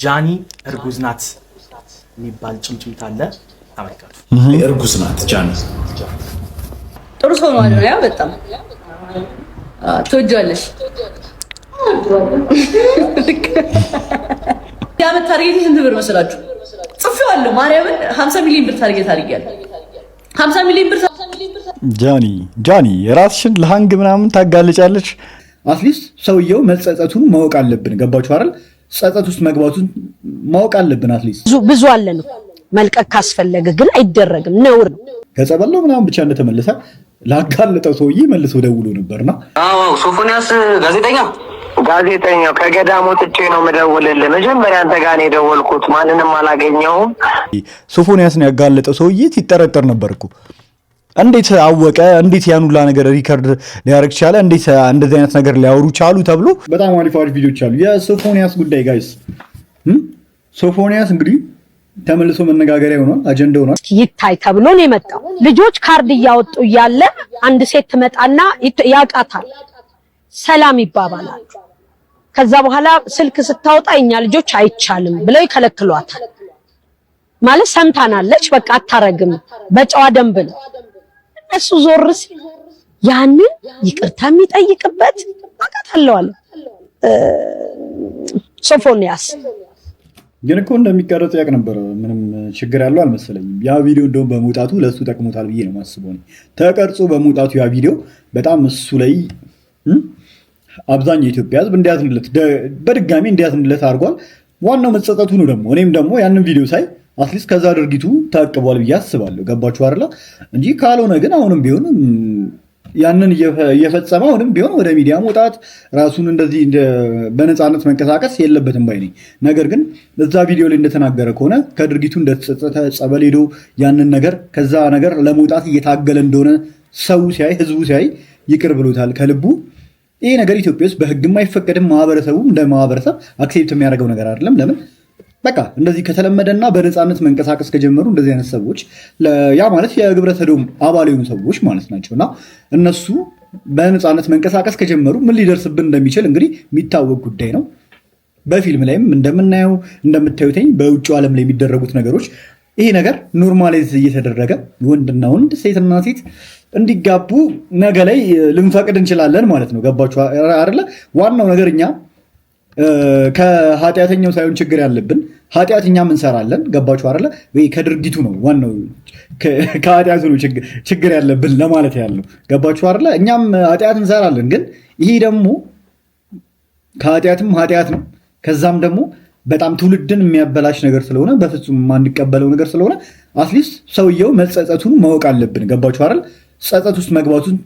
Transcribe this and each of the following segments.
ጃኒ እርጉዝ ናት የሚባል ጭምጭምታ አለ። ተመልከቱ። እርጉዝ ናት ጃኒ። ጥሩ ሰው ነው አይደል? ያ በጣም ትወጃለሽ። ያመት ታርጌት ስንት ብር መስላችሁ? ጽፌዋለሁ። ማርያምን 50 ሚሊዮን ብር ታርጌት አድርጌያለሁ። 50 ሚሊዮን ብር። ጃኒ የራስሽን ለሃንግ ምናምን ታጋልጫለች። አትሊስት ሰውየው መጸጸቱን ማወቅ አለብን። ገባችሁ አይደል? ጸጸት ውስጥ መግባቱን ማወቅ አለብን። አትሊስት ብዙ አለን መልቀቅ ካስፈለገ ግን አይደረግም፣ ነውር ነው። ከጸበለው ምናምን ብቻ እንደተመለሰ ላጋለጠው ሰውዬ መልሶ ደውሎ ነበርና አዎ ሶፎንያስ ጋዜጠኛው ከገዳም ወጥቼ ነው የምደውልልህ። መጀመሪያ አንተ ጋር ነው የደወልኩት፣ ማንንም አላገኘሁም። ሶፎንያስ ነው ያጋለጠው ሰውዬ ሲጠረጠር ነበርኩ። እንዴት አወቀ? እንዴት ያኑላ ነገር ሪከርድ ሊያደርግ ቻለ? እንዴት እንደዚህ አይነት ነገር ሊያወሩ ቻሉ? ተብሎ በጣም አሪፍ ቪዲዮዎች አሉ። የሶፎንያስ ጉዳይ ጋይስ፣ ሶፎንያስ እንግዲህ ተመልሶ መነጋገሪያ ሆኗል፣ አጀንዳ ሆኗል። ይታይ ተብሎ ነው የመጣው። ልጆች ካርድ እያወጡ እያለ አንድ ሴት ትመጣና ያቃታል፣ ሰላም ይባባላል። ከዛ በኋላ ስልክ ስታወጣ እኛ ልጆች አይቻልም ብለው ይከለክሏታል። ማለት ሰምታናለች፣ በቃ አታረግም፣ በጨዋ ደንብ ነው። እሱ ዞርስ ያንን ይቅርታ የሚጠይቅበት አቃታለዋል። ሶፎንያስ ግን እኮ እንደሚቀረጽ ያቅ ነበር። ምንም ችግር ያለው አልመሰለኝም። ያ ቪዲዮ እንደውም በመውጣቱ ለሱ ጠቅሞታል ብዬ ነው የማስበው። ተቀርጾ በመውጣቱ ያ ቪዲዮ በጣም እሱ ላይ አብዛኛው የኢትዮጵያ ሕዝብ እንዲያዝንለት በድጋሚ እንዲያዝንለት አድርጓል። ዋናው መጸጸቱ ነው። ደግሞ እኔም ደግሞ ያንን ቪዲዮ ሳይ አትሊስት ከዛ ድርጊቱ ታቅቧል ብዬ አስባለሁ። ገባችሁ አይደለ? እንጂ ካልሆነ ግን አሁንም ቢሆን ያንን እየፈጸመ አሁንም ቢሆን ወደ ሚዲያ መውጣት ራሱን እንደዚህ በነፃነት መንቀሳቀስ የለበትም ባይ ነኝ። ነገር ግን እዛ ቪዲዮ ላይ እንደተናገረ ከሆነ ከድርጊቱ እንደተጸጸተ ጸበል ሄዶ ያንን ነገር ከዛ ነገር ለመውጣት እየታገለ እንደሆነ ሰው ሲያይ ህዝቡ ሲያይ ይቅር ብሎታል ከልቡ። ይሄ ነገር ኢትዮጵያ ውስጥ በህግም አይፈቀድም። ማህበረሰቡ እንደ ማህበረሰብ አክሴፕት የሚያደርገው ነገር አይደለም። ለምን በቃ እንደዚህ ከተለመደና በነፃነት መንቀሳቀስ ከጀመሩ እንደዚህ አይነት ሰዎች ያ ማለት የግብረ ሰዶም አባል የሆኑ ሰዎች ማለት ናቸውና እነሱ በነፃነት መንቀሳቀስ ከጀመሩ ምን ሊደርስብን እንደሚችል እንግዲህ የሚታወቅ ጉዳይ ነው። በፊልም ላይም እንደምናየው እንደምታዩትኝ በውጭ ዓለም ላይ የሚደረጉት ነገሮች ይሄ ነገር ኖርማላይዝ እየተደረገ ወንድና ወንድ ሴትና ሴት እንዲጋቡ ነገ ላይ ልንፈቅድ እንችላለን ማለት ነው። ገባችሁ አይደለ? ዋናው ነገር እኛ ከኃጢአተኛው ሳይሆን ችግር ያለብን ኃጢአት እኛም እንሰራለን። ገባችሁ አይደለ? ወይ ከድርጊቱ ነው ዋናው፣ ከኃጢአቱ ነው ችግር ያለብን ለማለት ያለው። ገባችሁ አይደለ? እኛም ኃጢአት እንሰራለን፣ ግን ይሄ ደግሞ ከኃጢአትም ኃጢአት ነው። ከዛም ደግሞ በጣም ትውልድን የሚያበላሽ ነገር ስለሆነ በፍጹም የማንቀበለው ነገር ስለሆነ አትሊስት ሰውየው መጸጸቱን ማወቅ አለብን። ገባችሁ አይደል? ጸጸት ውስጥ መግባቱን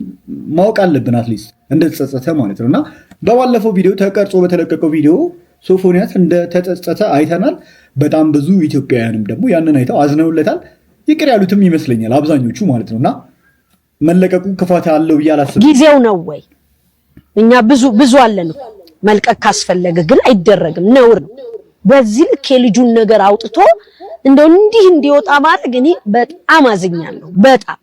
ማወቅ አለብን፣ አትሊስት እንደተጸጸተ ማለት ነው። እና በባለፈው ቪዲዮ ተቀርጾ በተለቀቀው ቪዲዮ ሶፎንያስ እንደተጸጸተ አይተናል። በጣም ብዙ ኢትዮጵያውያንም ደግሞ ያንን አይተው አዝነውለታል። ይቅር ያሉትም ይመስለኛል አብዛኞቹ ማለት ነው። እና መለቀቁ ክፋት አለው ብዬ አላስብም። ጊዜው ነው ወይ? እኛ ብዙ አለን መልቀቅ ካስፈለገ ግን አይደረግም፣ ነውር ነው። በዚህ ልክ የልጁን ነገር አውጥቶ እንደው እንዲህ እንዲወጣ ማድረግ እኔ በጣም አዝኛለሁ። በጣም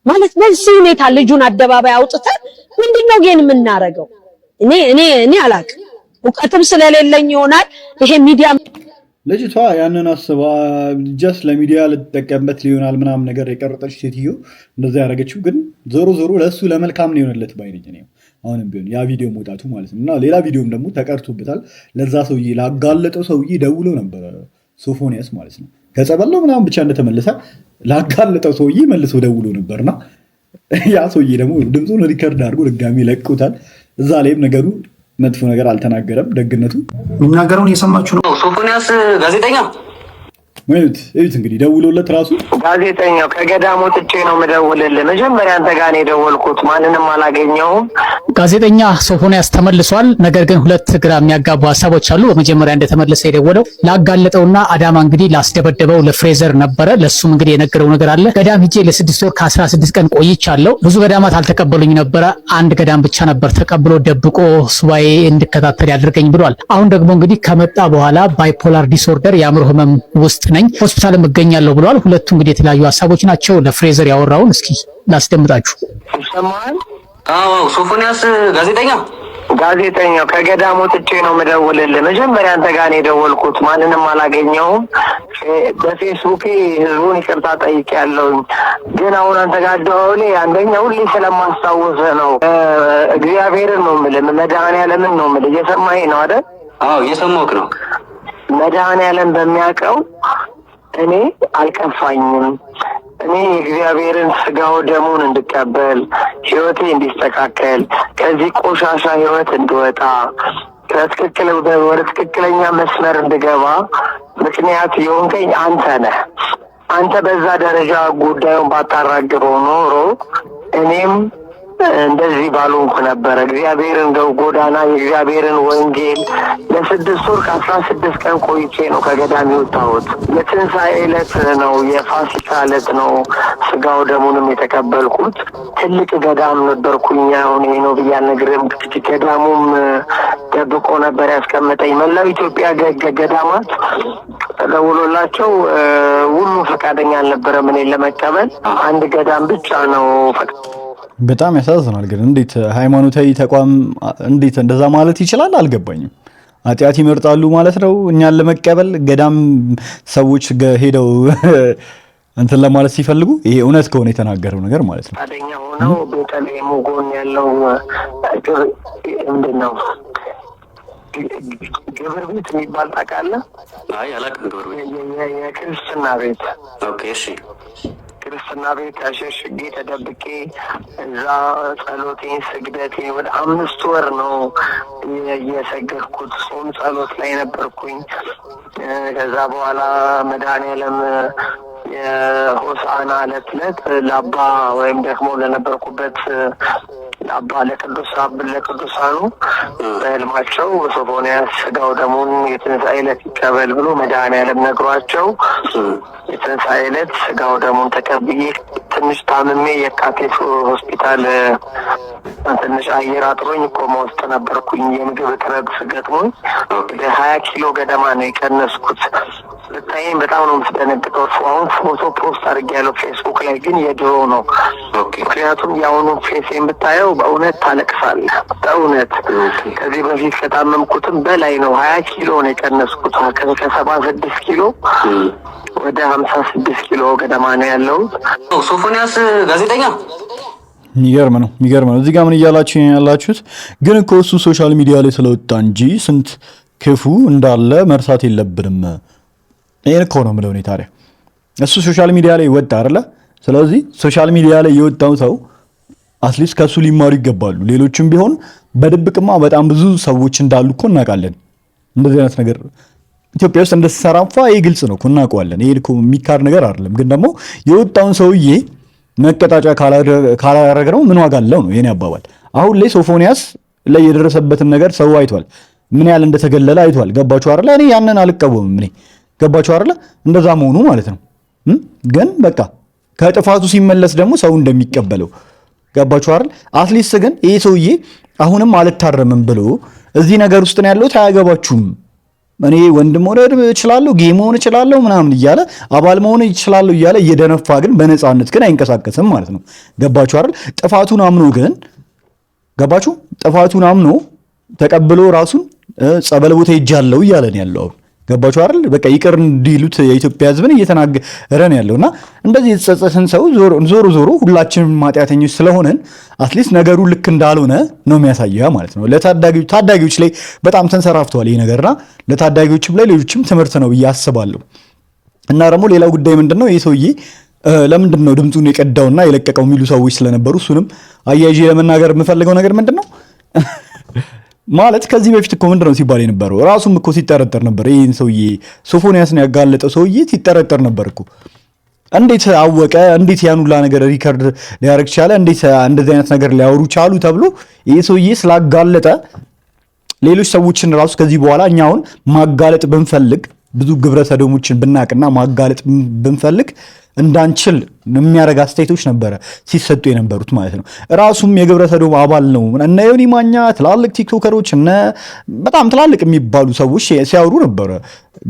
ማለት በዚህ ሁኔታ ልጁን አደባባይ አውጥተን ምንድነው ግን የምናረገው? እኔ አላውቅም። እውቀትም ስለሌለኝ ይሆናል ይሄ ሚዲያ ልጅቷ ያንን አስባ ጀስት ለሚዲያ ልትጠቀምበት ሊሆናል ምናምን ነገር የቀረጠች ሴትዮ እንደዛ ያደረገችው ግን ዞሮ ለሱ ለመልካም ነው የሆነለት ባይነኝ ነው። አሁንም ቢሆን ያ ቪዲዮ መውጣቱ ማለት ነው። እና ሌላ ቪዲዮም ደግሞ ተቀርቶበታል። ለዛ ሰውዬ ላጋለጠው ሰውዬ ደውሎ ነበረ ሶፎንያስ ማለት ነው። ከጸበለው ምናምን ብቻ እንደተመለሰ ላጋለጠው ሰውዬ መልሶ ደውሎ ነበርና ያ ሰውዬ ደግሞ ድምፁን ሪከርድ አድርጎ ድጋሚ ለቁታል። እዛ ላይም ነገሩ መጥፎ ነገር አልተናገረም። ደግነቱ የሚናገረውን እየሰማችሁ ነው። ሶፎንያስ ጋዜጠኛ እዩት እንግዲህ ደውሎለት ራሱ ጋዜጠኛው ከገዳም ወጥቼ ነው የምደውልልህ። መጀመሪያ አንተ ጋር ነው የደወልኩት፣ ማንንም አላገኘሁም። ጋዜጠኛ ሶፎንያስ ተመልሷል። ነገር ግን ሁለት ግራ የሚያጋቡ ሀሳቦች አሉ። በመጀመሪያ እንደተመለሰ የደወለው ላጋለጠውና አዳማ እንግዲህ ላስደበደበው ለፍሬዘር ነበረ። ለሱም እንግዲህ የነገረው ነገር አለ። ገዳም ሂጄ ለ6 ወር ከ16 ቀን ቆይቻለሁ። ብዙ ገዳማት አልተቀበሉኝ ነበረ። አንድ ገዳም ብቻ ነበር ተቀብሎ ደብቆ ሱባኤ እንድከታተል ያደርገኝ ብሏል። አሁን ደግሞ እንግዲህ ከመጣ በኋላ ባይፖላር ዲስኦርደር የአእምሮ ህመም ውስጥ ነኝ፣ ሆስፒታልም እገኛለሁ ብለዋል። ሁለቱ እንግዲህ የተለያዩ ሀሳቦች ናቸው። ለፍሬዘር ያወራውን እስኪ ላስደምጣችሁ። አዎ ሶፎንያስ ጋዜጠኛ ጋዜጠኛው ከገዳም ወጥቼ ነው የምደውልልህ። መጀመሪያ አንተ ጋር ነው የደወልኩት። ማንንም አላገኘሁም። በፌስቡክ ህዝቡን ይቅርታ ጠይቄያለሁኝ። ግን አሁን አንተ ጋር ደውሌ አንደኛ ሁሌ ስለማስታወስ ነው። እግዚአብሔርን ነው የምልህ፣ መድኃኔዓለምን ነው የምልህ። እየሰማኸኝ ነው አይደል? አዎ እየሰማሁህ ነው። መድኃኔዓለም በሚያውቀው እኔ አልከፋኝም። እኔ የእግዚአብሔርን ስጋው ደሙን እንድቀበል ህይወቴ እንዲስተካከል ከዚህ ቆሻሻ ህይወት እንድወጣ ወደ ትክክለኛ መስመር እንድገባ ምክንያት የሆንከኝ አንተ ነህ። አንተ በዛ ደረጃ ጉዳዩን ባታራግበው ኖሮ እኔም እንደዚህ ባልሆንኩ ነበረ። እግዚአብሔርን ጎዳና የእግዚአብሔርን ወንጌል ለ6 ወር ከ16 ቀን ቆይቼ ነው ከገዳም የወጣሁት። የትንሣኤ ዕለት ነው፣ የፋሲካ ዕለት ነው ስጋው ደሙንም የተቀበልኩት። ትልቅ ገዳም ነበርኩኝ። አሁን ይሄ ነው ብዬ አልነግርህም። ገዳሙም ደብቆ ነበር ያስቀመጠኝ። መላው ኢትዮጵያ ገዳማት ተደውሎላቸው ሁሉ ፈቃደኛ አልነበረም እኔን ለመቀበል። አንድ ገዳም ብቻ ነው በጣም ያሳዝናል። ግን እንዴት ሃይማኖታዊ ተቋም እንዴት እንደዛ ማለት ይችላል? አልገባኝም። ኃጢአት ይመርጣሉ ማለት ነው እኛን ለመቀበል። ገዳም ሰዎች ሄደው እንትን ለማለት ሲፈልጉ ይሄ እውነት ከሆነ የተናገረው ነገር ማለት ነው። ፈቃደኛ ሆነው ቤተልሔሙ ጎን ያለው ምንድን ነው ግብር ቤት የሚባል ታውቃለህ? አይ አላውቅም። ግብር ቤት የክርስትና ቤት። ኦኬ እሺ። ክርስትና ቤት አሸሽጌ ተደብቄ እዛ ጸሎቴን ስግደቴን ወደ 5 ወር ነው የሰገድኩት። ጾም ጸሎት ላይ ነበርኩኝ። ከዛ በኋላ መድኃኔዓለም የሆሳዕና ዕለት ለአባ ወይም ደግሞ ለነበርኩበት ለአባ ለቅዱሳኑ በህልማቸው ሶፎንያስ ስጋው ደሙን የትንሣኤ ዕለት ይቀበል ብሎ መድኃኔዓለም ነግሯቸው የትንሣኤ ዕለት ስጋው ደሙን ተቀብዬ ትንሽ ታምሜ የካቴት ሆስፒታል ትንሽ አየር አጥሮኝ ኮማ ውስጥ ነበርኩኝ። የምግብ እጥረት ገጥሞኝ ወደ 20 ኪሎ ገደማ ነው የቀነስኩት። ብታይኝ በጣም ነው የምትደነግጠው። አሁን ፎቶ ፖስት አድርጌያለሁ ፌስቡክ ላይ፣ ግን የድሮ ነው። ምክንያቱም የአሁኑ ፌሴን ብታየው በእውነት ታለቅሳለህ። በእውነት ከዚህ በፊት ከታመምኩትም በላይ ነው። 20 ኪሎ ነው የቀነስኩት። ከ76 ኪሎ ወደ 56 ኪሎ ገደማ ነው ያለው። ሶፎንያስ ጋዜጠኛ የሚገርም ነው። እዚህ ጋር ምን እያላችሁ ያላችሁት? ግን እኮ እሱ ሶሻል ሚዲያ ላይ ስለወጣ እንጂ ስንት ክፉ እንዳለ መርሳት የለብንም። ይሄን እኮ ነው የምለው እኔ። ታዲያ እሱ ሶሻል ሚዲያ ላይ ወጣ አይደለ? ስለዚህ ሶሻል ሚዲያ ላይ የወጣው ሰው አትሊስት ከሱ ሊማሩ ይገባሉ። ሌሎችም ቢሆን በድብቅማ በጣም ብዙ ሰዎች እንዳሉ እኮ እናውቃለን። እንደዚህ አይነት ነገር ኢትዮጵያ ውስጥ እንደተሰራፋ ይሄ ግልጽ ነው እኮ እናውቀዋለን። ይሄ እኮ የሚካድ ነገር አይደለም። ግን ደግሞ የወጣውን ሰውዬ መቀጣጫ ካላደረግነው ምን ዋጋ አለው ነው የኔ አባባል። አሁን ላይ ሶፎንያስ ላይ የደረሰበትን ነገር ሰው አይቷል። ምን ያህል እንደተገለለ አይቷል። ገባችሁ አይደለ? እኔ ያንን አልቀበምም። እኔ ገባችሁ አይደለ? እንደዛ መሆኑ ማለት ነው። ግን በቃ ከጥፋቱ ሲመለስ ደግሞ ሰው እንደሚቀበለው ገባችሁ አይደል? አትሊስት ግን ይሄ ሰውዬ አሁንም አልታረምም ብሎ እዚህ ነገር ውስጥ ነው ያለው። አያገባችሁም፣ እኔ ወንድም መሆን እችላለሁ፣ ጌ መሆን እችላለሁ ምናምን እያለ አባል መሆን እችላለሁ እያለ እየደነፋ ግን በነፃነት ግን አይንቀሳቀስም ማለት ነው። ገባችሁ አይደል? ጥፋቱን አምኖ ግን ገባችሁ? ጥፋቱን አምኖ ተቀብሎ ራሱን ጸበል ቦታ ሄጃለሁ እያለ ነው ያለው። ገባችሁ አይደል? በቃ ይቅር እንዲሉት የኢትዮጵያ ሕዝብን እየተናገረ ነው ያለውና እንደዚህ የተጸጸተን ሰው ዞሮ ሁላችንም ኃጢአተኞች ስለሆነን አትሊስት ነገሩ ልክ እንዳልሆነ ነው የሚያሳየው ማለት ነው። ታዳጊዎች ላይ በጣም ተንሰራፍተዋል ይሄ ነገርና ለታዳጊዎችም ላይ ሌሎችም ትምህርት ነው ብዬ አስባለሁ። እና ደግሞ ሌላው ጉዳይ ምንድነው ይሄ ሰውዬ ለምንድን ነው ድምፁን የቀዳውና የለቀቀው የሚሉ ሰዎች ስለነበሩ እሱንም አያይዤ ለመናገር የምፈልገው ነገር ምንድነው ማለት ከዚህ በፊት እኮ ምንድነው ሲባል የነበረው ራሱም እኮ ሲጠረጠር ነበር። ይሄን ሰውዬ ሶፎንያስን ያጋለጠው ሰውዬ ሲጠረጠር ነበር እኮ። እንዴት አወቀ? እንዴት ያን ሁላ ነገር ሪከርድ ሊያደርግ ቻለ? እንዴት እንደዚህ አይነት ነገር ሊያወሩ ቻሉ? ተብሎ ይሄ ሰውዬ ስላጋለጠ ሌሎች ሰዎችን ራሱ ከዚህ በኋላ እኛ አሁን ማጋለጥ ብንፈልግ ብዙ ግብረ ሰዶሞችን ብናቅና ማጋለጥ ብንፈልግ እንዳንችል የሚያደርግ አስተያየቶች ነበረ ሲሰጡ የነበሩት ማለት ነው። ራሱም የግብረ ሰዶም አባል ነው። እነ ዮኒ ማኛ ትላልቅ ቲክቶከሮች በጣም ትላልቅ የሚባሉ ሰዎች ሲያወሩ ነበረ።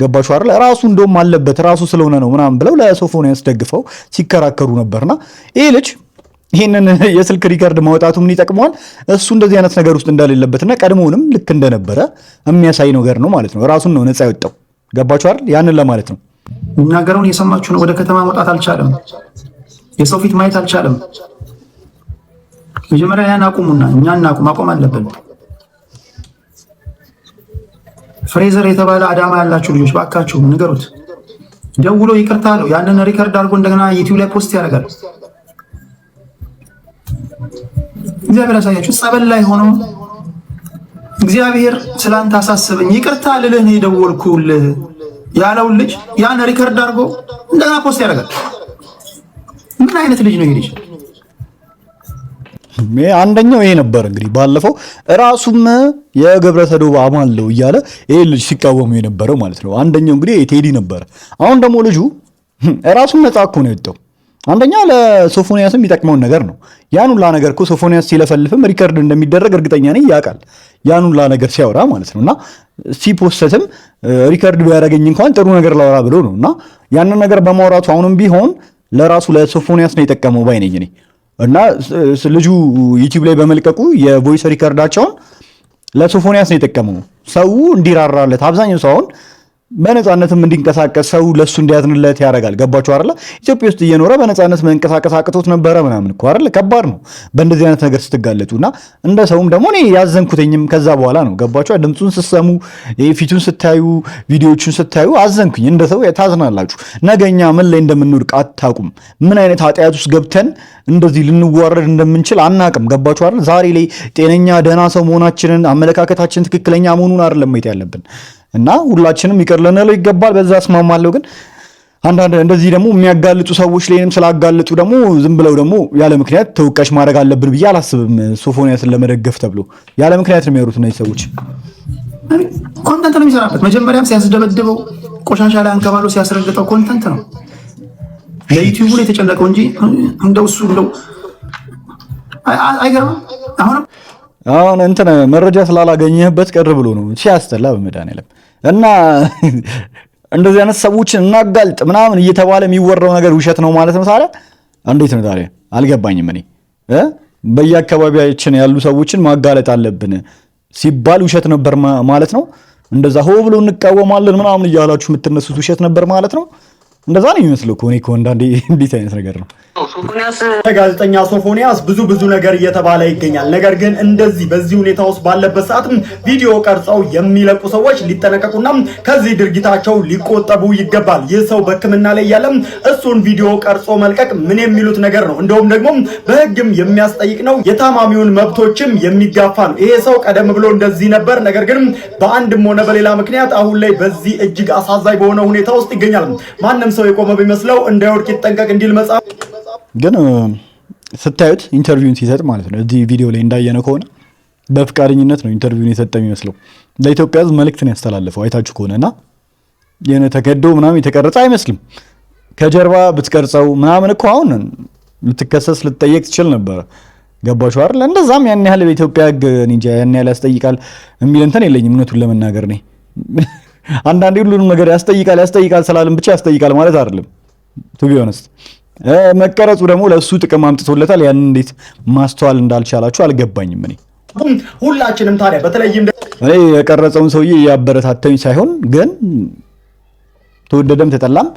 ገባችሁ አይደል? ራሱ እንደውም አለበት ራሱ ስለሆነ ነው ምናምን ብለው ለሶፎንያስ ደግፈው ሲከራከሩ ነበርና ይሄ ልጅ ይህንን የስልክ ሪከርድ ማውጣቱ ምን ይጠቅመዋል? እሱ እንደዚህ አይነት ነገር ውስጥ እንደሌለበትና ቀድሞውንም ልክ እንደነበረ የሚያሳይ ነገር ነው ማለት ነው። ራሱን ነው ነፃ ያወጣው። ገባችሁ አይደል? ያንን ለማለት ነው። የሚናገረውን እየሰማችሁ ነው። ወደ ከተማ መውጣት አልቻለም። የሰው ፊት ማየት አልቻለም። መጀመሪያ ያን አቁሙና እኛ ማቆም አለብን። ፍሬዘር የተባለ አዳማ ያላችሁ ልጆች ባካችሁ ንገሩት። ደውሎ ይቅርታ አለው። ያንን ሪከርድ አድርጎ እንደገና ዩቲዩብ ላይ ፖስት ያደርጋል። እግዚአብሔር ያሳያችሁ። ጸበል ላይ ሆኖ እግዚአብሔር ስላንተ አሳስበኝ ይቅርታ ልልህ ነው የደወልኩልህ ያለውን ልጅ ያን ሪከርድ አድርጎ እንደገና ፖስት ያደርጋል። ምን አይነት ልጅ ነው ይሄ ልጅ? አንደኛው ይሄ ነበር እንግዲህ ባለፈው ራሱም የግብረ ሰዶም አማን ነው እያለ ይሄ ልጅ ሲቃወሙ የነበረው ማለት ነው። አንደኛው እንግዲህ ቴዲ ነበር። አሁን ደግሞ ልጁ ራሱን ነፃ እኮ ነው የወጣው። አንደኛ ለሶፎንያስም የሚጠቅመውን ነገር ነው። ያን ሁላ ነገር እኮ ሶፎንያስ ሲለፈልፍም ሪከርድ እንደሚደረግ እርግጠኛ ነኝ ያውቃል። ያን ሁላ ነገር ሲያወራ ማለት ነውና ሲፖስትም ሪከርድ ቢያደርገኝ እንኳን ጥሩ ነገር ላወራ ብሎ ነውና ያንን ነገር በማውራቱ አሁንም ቢሆን ለራሱ ለሶፎንያስ ነው የጠቀመው ባይ ነኝ እኔ። እና ልጁ ዩቲዩብ ላይ በመልቀቁ የቮይስ ሪከርዳቸውን ለሶፎንያስ ነው የጠቀመው። ሰው እንዲራራለት አብዛኛው ሰው አሁን በነፃነትም እንዲንቀሳቀስ ሰው ለሱ እንዲያዝንለት ያደርጋል። ገባችሁ አይደለ? ኢትዮጵያ ውስጥ እየኖረ በነፃነት መንቀሳቀስ አቅቶት ነበረ ምናምን እኮ አይደለ? ከባድ ነው በእንደዚህ አይነት ነገር ስትጋለጡና እንደ ሰውም ደግሞ እኔ ያዘንኩትኝም ከዛ በኋላ ነው። ገባችሁ? ድምፁን ስትሰሙ ፊቱን ስታዩ ቪዲዮቹን ስታዩ አዘንኩኝ። እንደ ሰው ታዝናላችሁ። ነገኛ ምን ላይ እንደምንወድቅ አታውቁም። ምን አይነት ኃጢአት ውስጥ ገብተን እንደዚህ ልንዋረድ እንደምንችል አናቅም። ገባችሁ አይደል? ዛሬ ላይ ጤነኛ ደህና ሰው መሆናችንን አመለካከታችን ትክክለኛ መሆኑን አይደለም ማየት ያለብን እና ሁላችንም ይቅር ልንለው ይገባል። በዛ እስማማለሁ። ግን አንዳንድ እንደዚህ ደግሞ የሚያጋልጡ ሰዎች ላይንም ስላጋልጡ ደግሞ ዝም ብለው ደግሞ ያለ ምክንያት ተወቃሽ ማድረግ አለብን ብዬ አላስብም። ሶፎንያስን ለመደገፍ ተብሎ ያለ ምክንያት ነው የሚያወሩት እነዚህ ሰዎች። ኮንተንት ነው የሚሰራበት። መጀመሪያም ሲያስደበድበው ቆሻሻ ላይ አንከባሎ ሲያስረግጠው ኮንተንት ነው። ለዩቲዩቡ ላይ የተጨነቀው እንጂ እንደው እሱ እንደው አይገርምም። አሁን እንትን መረጃ ስላላገኘህበት ቀር ብሎ ነው ሲያስተላ በመድኃኒዓለም እና እንደዚህ አይነት ሰዎችን እናጋልጥ ምናምን እየተባለ የሚወራው ነገር ውሸት ነው ማለት ነው። ታዲያ እንዴት ነው ታዲያ? አልገባኝም። እኔ በየአካባቢያችን ያሉ ሰዎችን ማጋለጥ አለብን ሲባል ውሸት ነበር ማለት ነው። እንደዛ ሆ ብሎ እንቃወማለን ምናምን እያላችሁ የምትነሱት ውሸት ነበር ማለት ነው። እንደዛ ነው የሚመስለው እኮ። እኔ እኮ አንዳንዴ እንዴት አይነት ነገር ነው። ጋዜጠኛ ሶፎንያስ ብዙ ነገር እየተባለ ይገኛል። ነገር ግን እንደዚህ በዚህ ሁኔታ ውስጥ ባለበት ሰዓትም ቪዲዮ ቀርጸው የሚለቁ ሰዎች ሊጠነቀቁና ከዚህ ድርጊታቸው ሊቆጠቡ ይገባል። ይህ ሰው በሕክምና ላይ ያለም እሱን ቪዲዮ ቀርጾ መልቀቅ ምን የሚሉት ነገር ነው? እንደውም ደግሞ በሕግም የሚያስጠይቅ ነው። የታማሚውን መብቶችም የሚጋፋ ነው። ይሄ ሰው ቀደም ብሎ እንደዚህ ነበር። ነገር ግን በአንድም ሆነ በሌላ ምክንያት አሁን ላይ በዚህ እጅግ አሳዛኝ በሆነ ሁኔታ ውስጥ ይገኛል። ማንም ሰው የቆመ ቢመስለው እንዳይወድቅ ይጠንቀቅ እንዲል መጽሐፍ ግን ስታዩት ኢንተርቪውን ሲሰጥ ማለት ነው እዚህ ቪዲዮ ላይ እንዳየነው ከሆነ በፍቃደኝነት ነው ኢንተርቪውን የሰጠ የሚመስለው። ለኢትዮጵያ ሕዝብ መልእክትን ያስተላልፈው አይታችሁ ከሆነና የነ ተገዶ ምናምን የተቀረጸ አይመስልም። ከጀርባ ብትቀርጸው ምናምን እኮ አሁን ልትከሰስ ልትጠየቅ ትችል ነበረ። ገባችሁ አይደል? እንደዛም ያን ያህል በኢትዮጵያ ሕግ እንጃ ያን ያህል ያስጠይቃል የሚል እንትን የለኝም እውነቱን ለመናገር ነው። አንዳንዴ ሁሉንም ነገር ያስጠይቃል ስላልን ብቻ ያስጠይቃል ማለት አይደለም። ቱ ቢ ኦነስት መቀረጹ ደግሞ ለእሱ ጥቅም አምጥቶለታል። ያን እንዴት ማስተዋል እንዳልቻላችሁ አልገባኝም። እኔ ሁላችንም ታዲያ በተለይም እኔ የቀረጸውን ሰውዬ ያበረታተኝ ሳይሆን ግን ተወደደም ተጠላም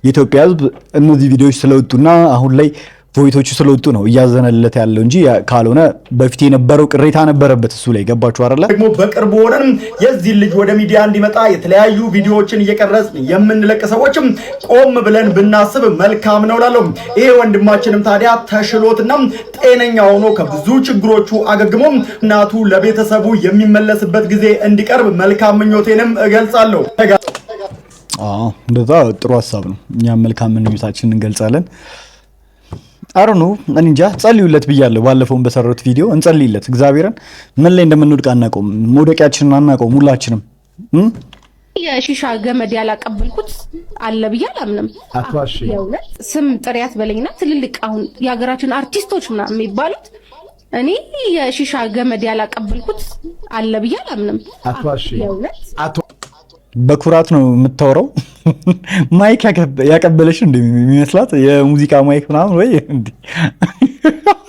የኢትዮጵያ ሕዝብ እነዚህ ቪዲዮዎች ስለወጡና አሁን ላይ ቮይቶቹ ስለወጡ ነው እያዘነለት ያለው እንጂ ካልሆነ በፊት የነበረው ቅሬታ ነበረበት እሱ ላይ። ገባችሁ አይደለ? ደግሞ በቅርቡ ሆነን የዚህ ልጅ ወደ ሚዲያ እንዲመጣ የተለያዩ ቪዲዮዎችን እየቀረጽን የምንለቅ ሰዎችም ቆም ብለን ብናስብ መልካም ነው እላለሁ። ይሄ ወንድማችንም ታዲያ ተሽሎትና ጤነኛ ሆኖ ከብዙ ችግሮቹ አገግሞ እናቱ ለቤተሰቡ የሚመለስበት ጊዜ እንዲቀርብ መልካም ምኞቴንም እገልጻለሁ። እንደዛ ጥሩ ሀሳብ ነው። እኛም መልካም ምኞታችንን እንገልጻለን። አሩኑ እንጃ ጸልዩለት ብያለሁ። ባለፈውን በሰራሁት ቪዲዮ እንጸልይለት። እግዚአብሔርን ምን ላይ እንደምንወድቅ አናውቀውም፣ መውደቂያችንን አናውቀውም ሁላችንም። የሺሻ ገመድ ያላቀበልኩት አለ ብዬ አላምንም። የእውነት ስም ጥሪያት በለኝና ትልልቅ አሁን የሀገራችን አርቲስቶች ምናምን የሚባሉት እኔ የሺሻ ገመድ ያላቀበልኩት አለ ብዬ አላምንም። የእውነት በኩራት ነው የምታወራው። ማይክ ያቀበለሽ እንደሚመስላት የሙዚቃ ማይክ ምናምን ወይ እንዴ?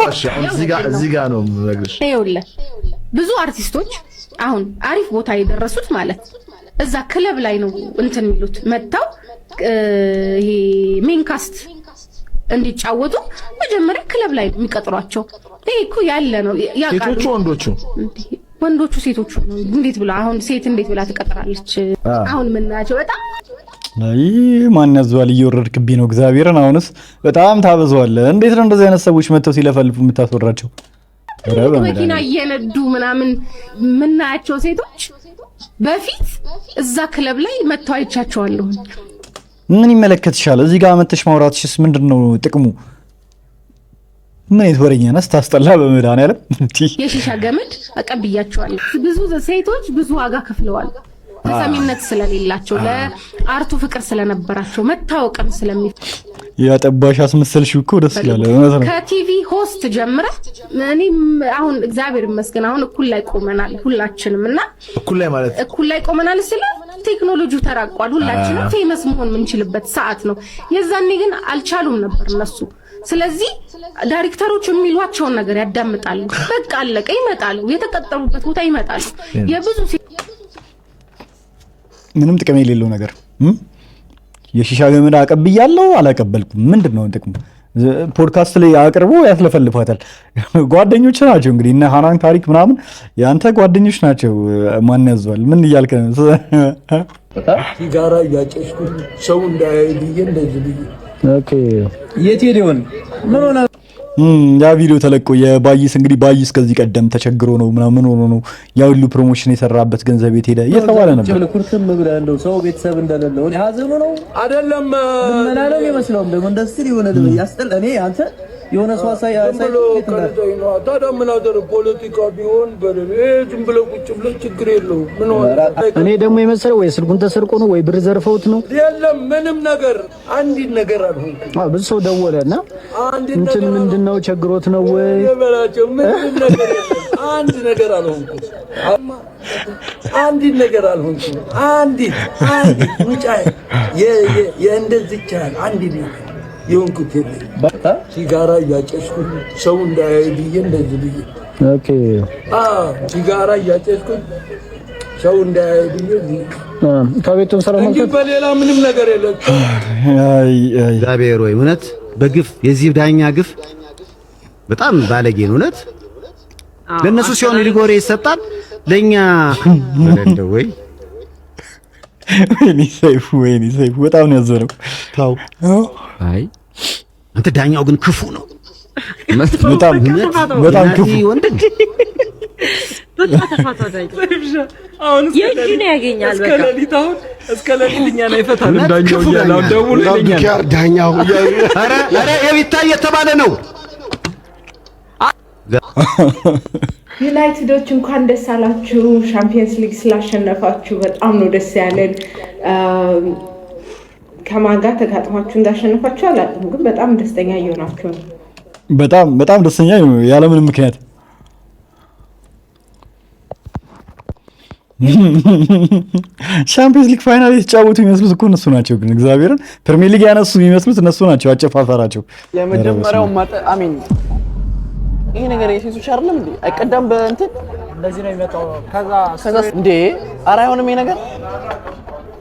እዚህ ጋር ነው የምነግርሽ። ይኸውልህ ብዙ አርቲስቶች አሁን አሪፍ ቦታ የደረሱት ማለት እዛ ክለብ ላይ ነው እንትን የሚሉት መጣው ይሄ ሜንካስት እንዲጫወቱ መጀመሪያ ክለብ ላይ ነው የሚቀጥሯቸው። ይሄ እኮ ያለ ነው ያቃሉ። ወንዶቹ ሴቶቹ ነው እንዴት ብላ አሁን ሴት እንዴት ብላ ትቀጥራለች? አሁን ምናቸው በጣም አይ ማን ያዘዋል? እየወረድክብኝ ነው እግዚአብሔርን። አሁንስ በጣም ታበዛዋለህ። እንዴት ነው እንደዚህ አይነት ሰዎች መተው ሲለፈልፉ የምታስወራቸው? መኪና እየነዱ ምናምን ምናያቸው ሴቶች በፊት እዛ ክለብ ላይ መተው አይቻቸዋለሁ። ምን ይመለከትሻል? እዚህ ጋር መተሽ ማውራትሽስ ምንድነው ጥቅሙ? ምን የተወረኛ ነስ ታስጠላ በመድኃኒዓለም የሺሻ ገመድ አቀብያቸዋለሁ። ብዙ ሴቶች ብዙ ዋጋ ከፍለዋል። ተሰሚነት ስለሌላቸው ለአርቱ ፍቅር ስለነበራቸው መታወቅም ስለሚፈልጉ ያጠባሽ አስመሰልሽው እኮ ደስ ይላል። ከቲቪ ሆስት ጀምረ እኔም አሁን እግዚአብሔር ይመስገን አሁን እኩል ላይ ቆመናል ሁላችንም። እና እኩል ላይ ቆመናል ስለ ቴክኖሎጂው ተራቋል። ሁላችንም ፌመስ መሆን የምንችልበት ሰዓት ነው። የዛኔ ግን አልቻሉም ነበር እነሱ። ስለዚህ ዳይሬክተሮች የሚሏቸውን ነገር ያዳምጣሉ። በቃ አለቀ፣ ይመጣሉ፣ የተቀጠሩበት ቦታ ይመጣሉ። የብዙ ምንም ጥቅም የሌለው ነገር የሺሻ ገመድ አቀብያለሁ አላቀበልኩም ምንድነው ጥቅሙ? ፖድካስት ላይ አቅርቦ ያስለፈልፋታል። ጓደኞች ናቸው እንግዲህ እነ ሃናን ታሪክ ምናምን ያንተ ጓደኞች ናቸው። ማን ያዘዋል? ምን እያልከ ነው? ሲጋራ እያጨስኩ ሰው እንዳያይ ብዬ እንደዚህ ብዬ ኦኬ። የት ሄደውን ምን ሆነ? ያ ቪዲዮ ተለቆ የባይስ እንግዲህ ባይስ ከዚህ ቀደም ተቸግሮ ነው ምናምን ሆኖ ነው ያ ሁሉ ፕሮሞሽን የሰራበት ገንዘብ የት ሄደ እየተባለ ነበር። ኩርትም ብለህ እንደው ሰው ቤተሰብ እንደሌለው እኔ ሀዘኑ ነው አይደለም ምን አለው ይመስለው ደግሞ እንደዚህ የሆነ ያስጠል እኔ አንተ የሆነ ሰው አሳይ ነው ታዲያ ምን አደረ ፖለቲካ ቢሆን ዝም ብለው ቁጭ ብለው ችግር የለው ምን ሆነ? እኔ ደግሞ የመሰለው ወይ ስልኩን ተሰርቆ ነው ወይ ብር ዘርፈውት ነው። የለም ምንም ነገር አንዲት ነገር አልሆንኩም። ብዙ ሰው ደወለና እንትን ምንድነው ቸግሮት ነው ወይ የበላቸው ምንም ነገር አንድ ነገር አልሆንኩም። አንዲት ነገር አልሆንኩም። አንዲት ውጫ የእንደዚህ ቻል አንዲት ነገር የሆንኩት ሲጋራ እያጨስኩ ሰው እንዳያይ ብዬ እንደዚህ ብዬ ኦኬ። ሲጋራ እያጨስኩ ሰው እንዳያይ ብዬ ከቤቱም ሰላም እንጂ በሌላ ምንም ነገር የለም። እግዚአብሔር ወይ እውነት በግፍ የዚህ ዳኛ ግፍ በጣም ባለጌ ነው እውነት። ለነሱ ሲሆን ሊጎሬ ይሰጣል ለኛ እንደው ወይ ወይኔ ሰይፉ በጣም ነው ያዘነው። ታው አይ አንተ ዳኛው ግን ክፉ ነው። በጣም ክፉ ወንድ አሁን የእጁን ያገኛል። በቃ እስከ ሌሊት እኛ ላይ ፈታን ዳኛው ያለው ደውል ይለኛል። ዳኛው ኧረ የቢታይ የተባለ ነው። ዩናይትዶች እንኳን ደስ አላችሁ። ሻምፒየንስ ሊግ ስላሸነፋችሁ በጣም ነው ደስ ያለን። ከማን ጋር ተጋጥማችሁ እንዳሸነፋችሁ አላውቅም፣ ግን በጣም ደስተኛ እየሆናችሁ ነው። በጣም ደስተኛ ያለ ምንም ምክንያት ሻምፒየንስ ሊግ ፋይናል የተጫወቱ የሚመስሉት እኮ እነሱ ናቸው። ግን እግዚአብሔርን ፕሪሚየር ሊግ ያነሱ የሚመስሉት እነሱ ናቸው። አጨፋፈራቸው የመጀመሪያው አሚን ይሄ ነገር የሴቶች አይደለም እንዴ? አይቀዳም በእንትን እንደዚህ ነው የሚመጣው። ከዛ እንዴ ኧረ አይሆንም ይሄ ነገር።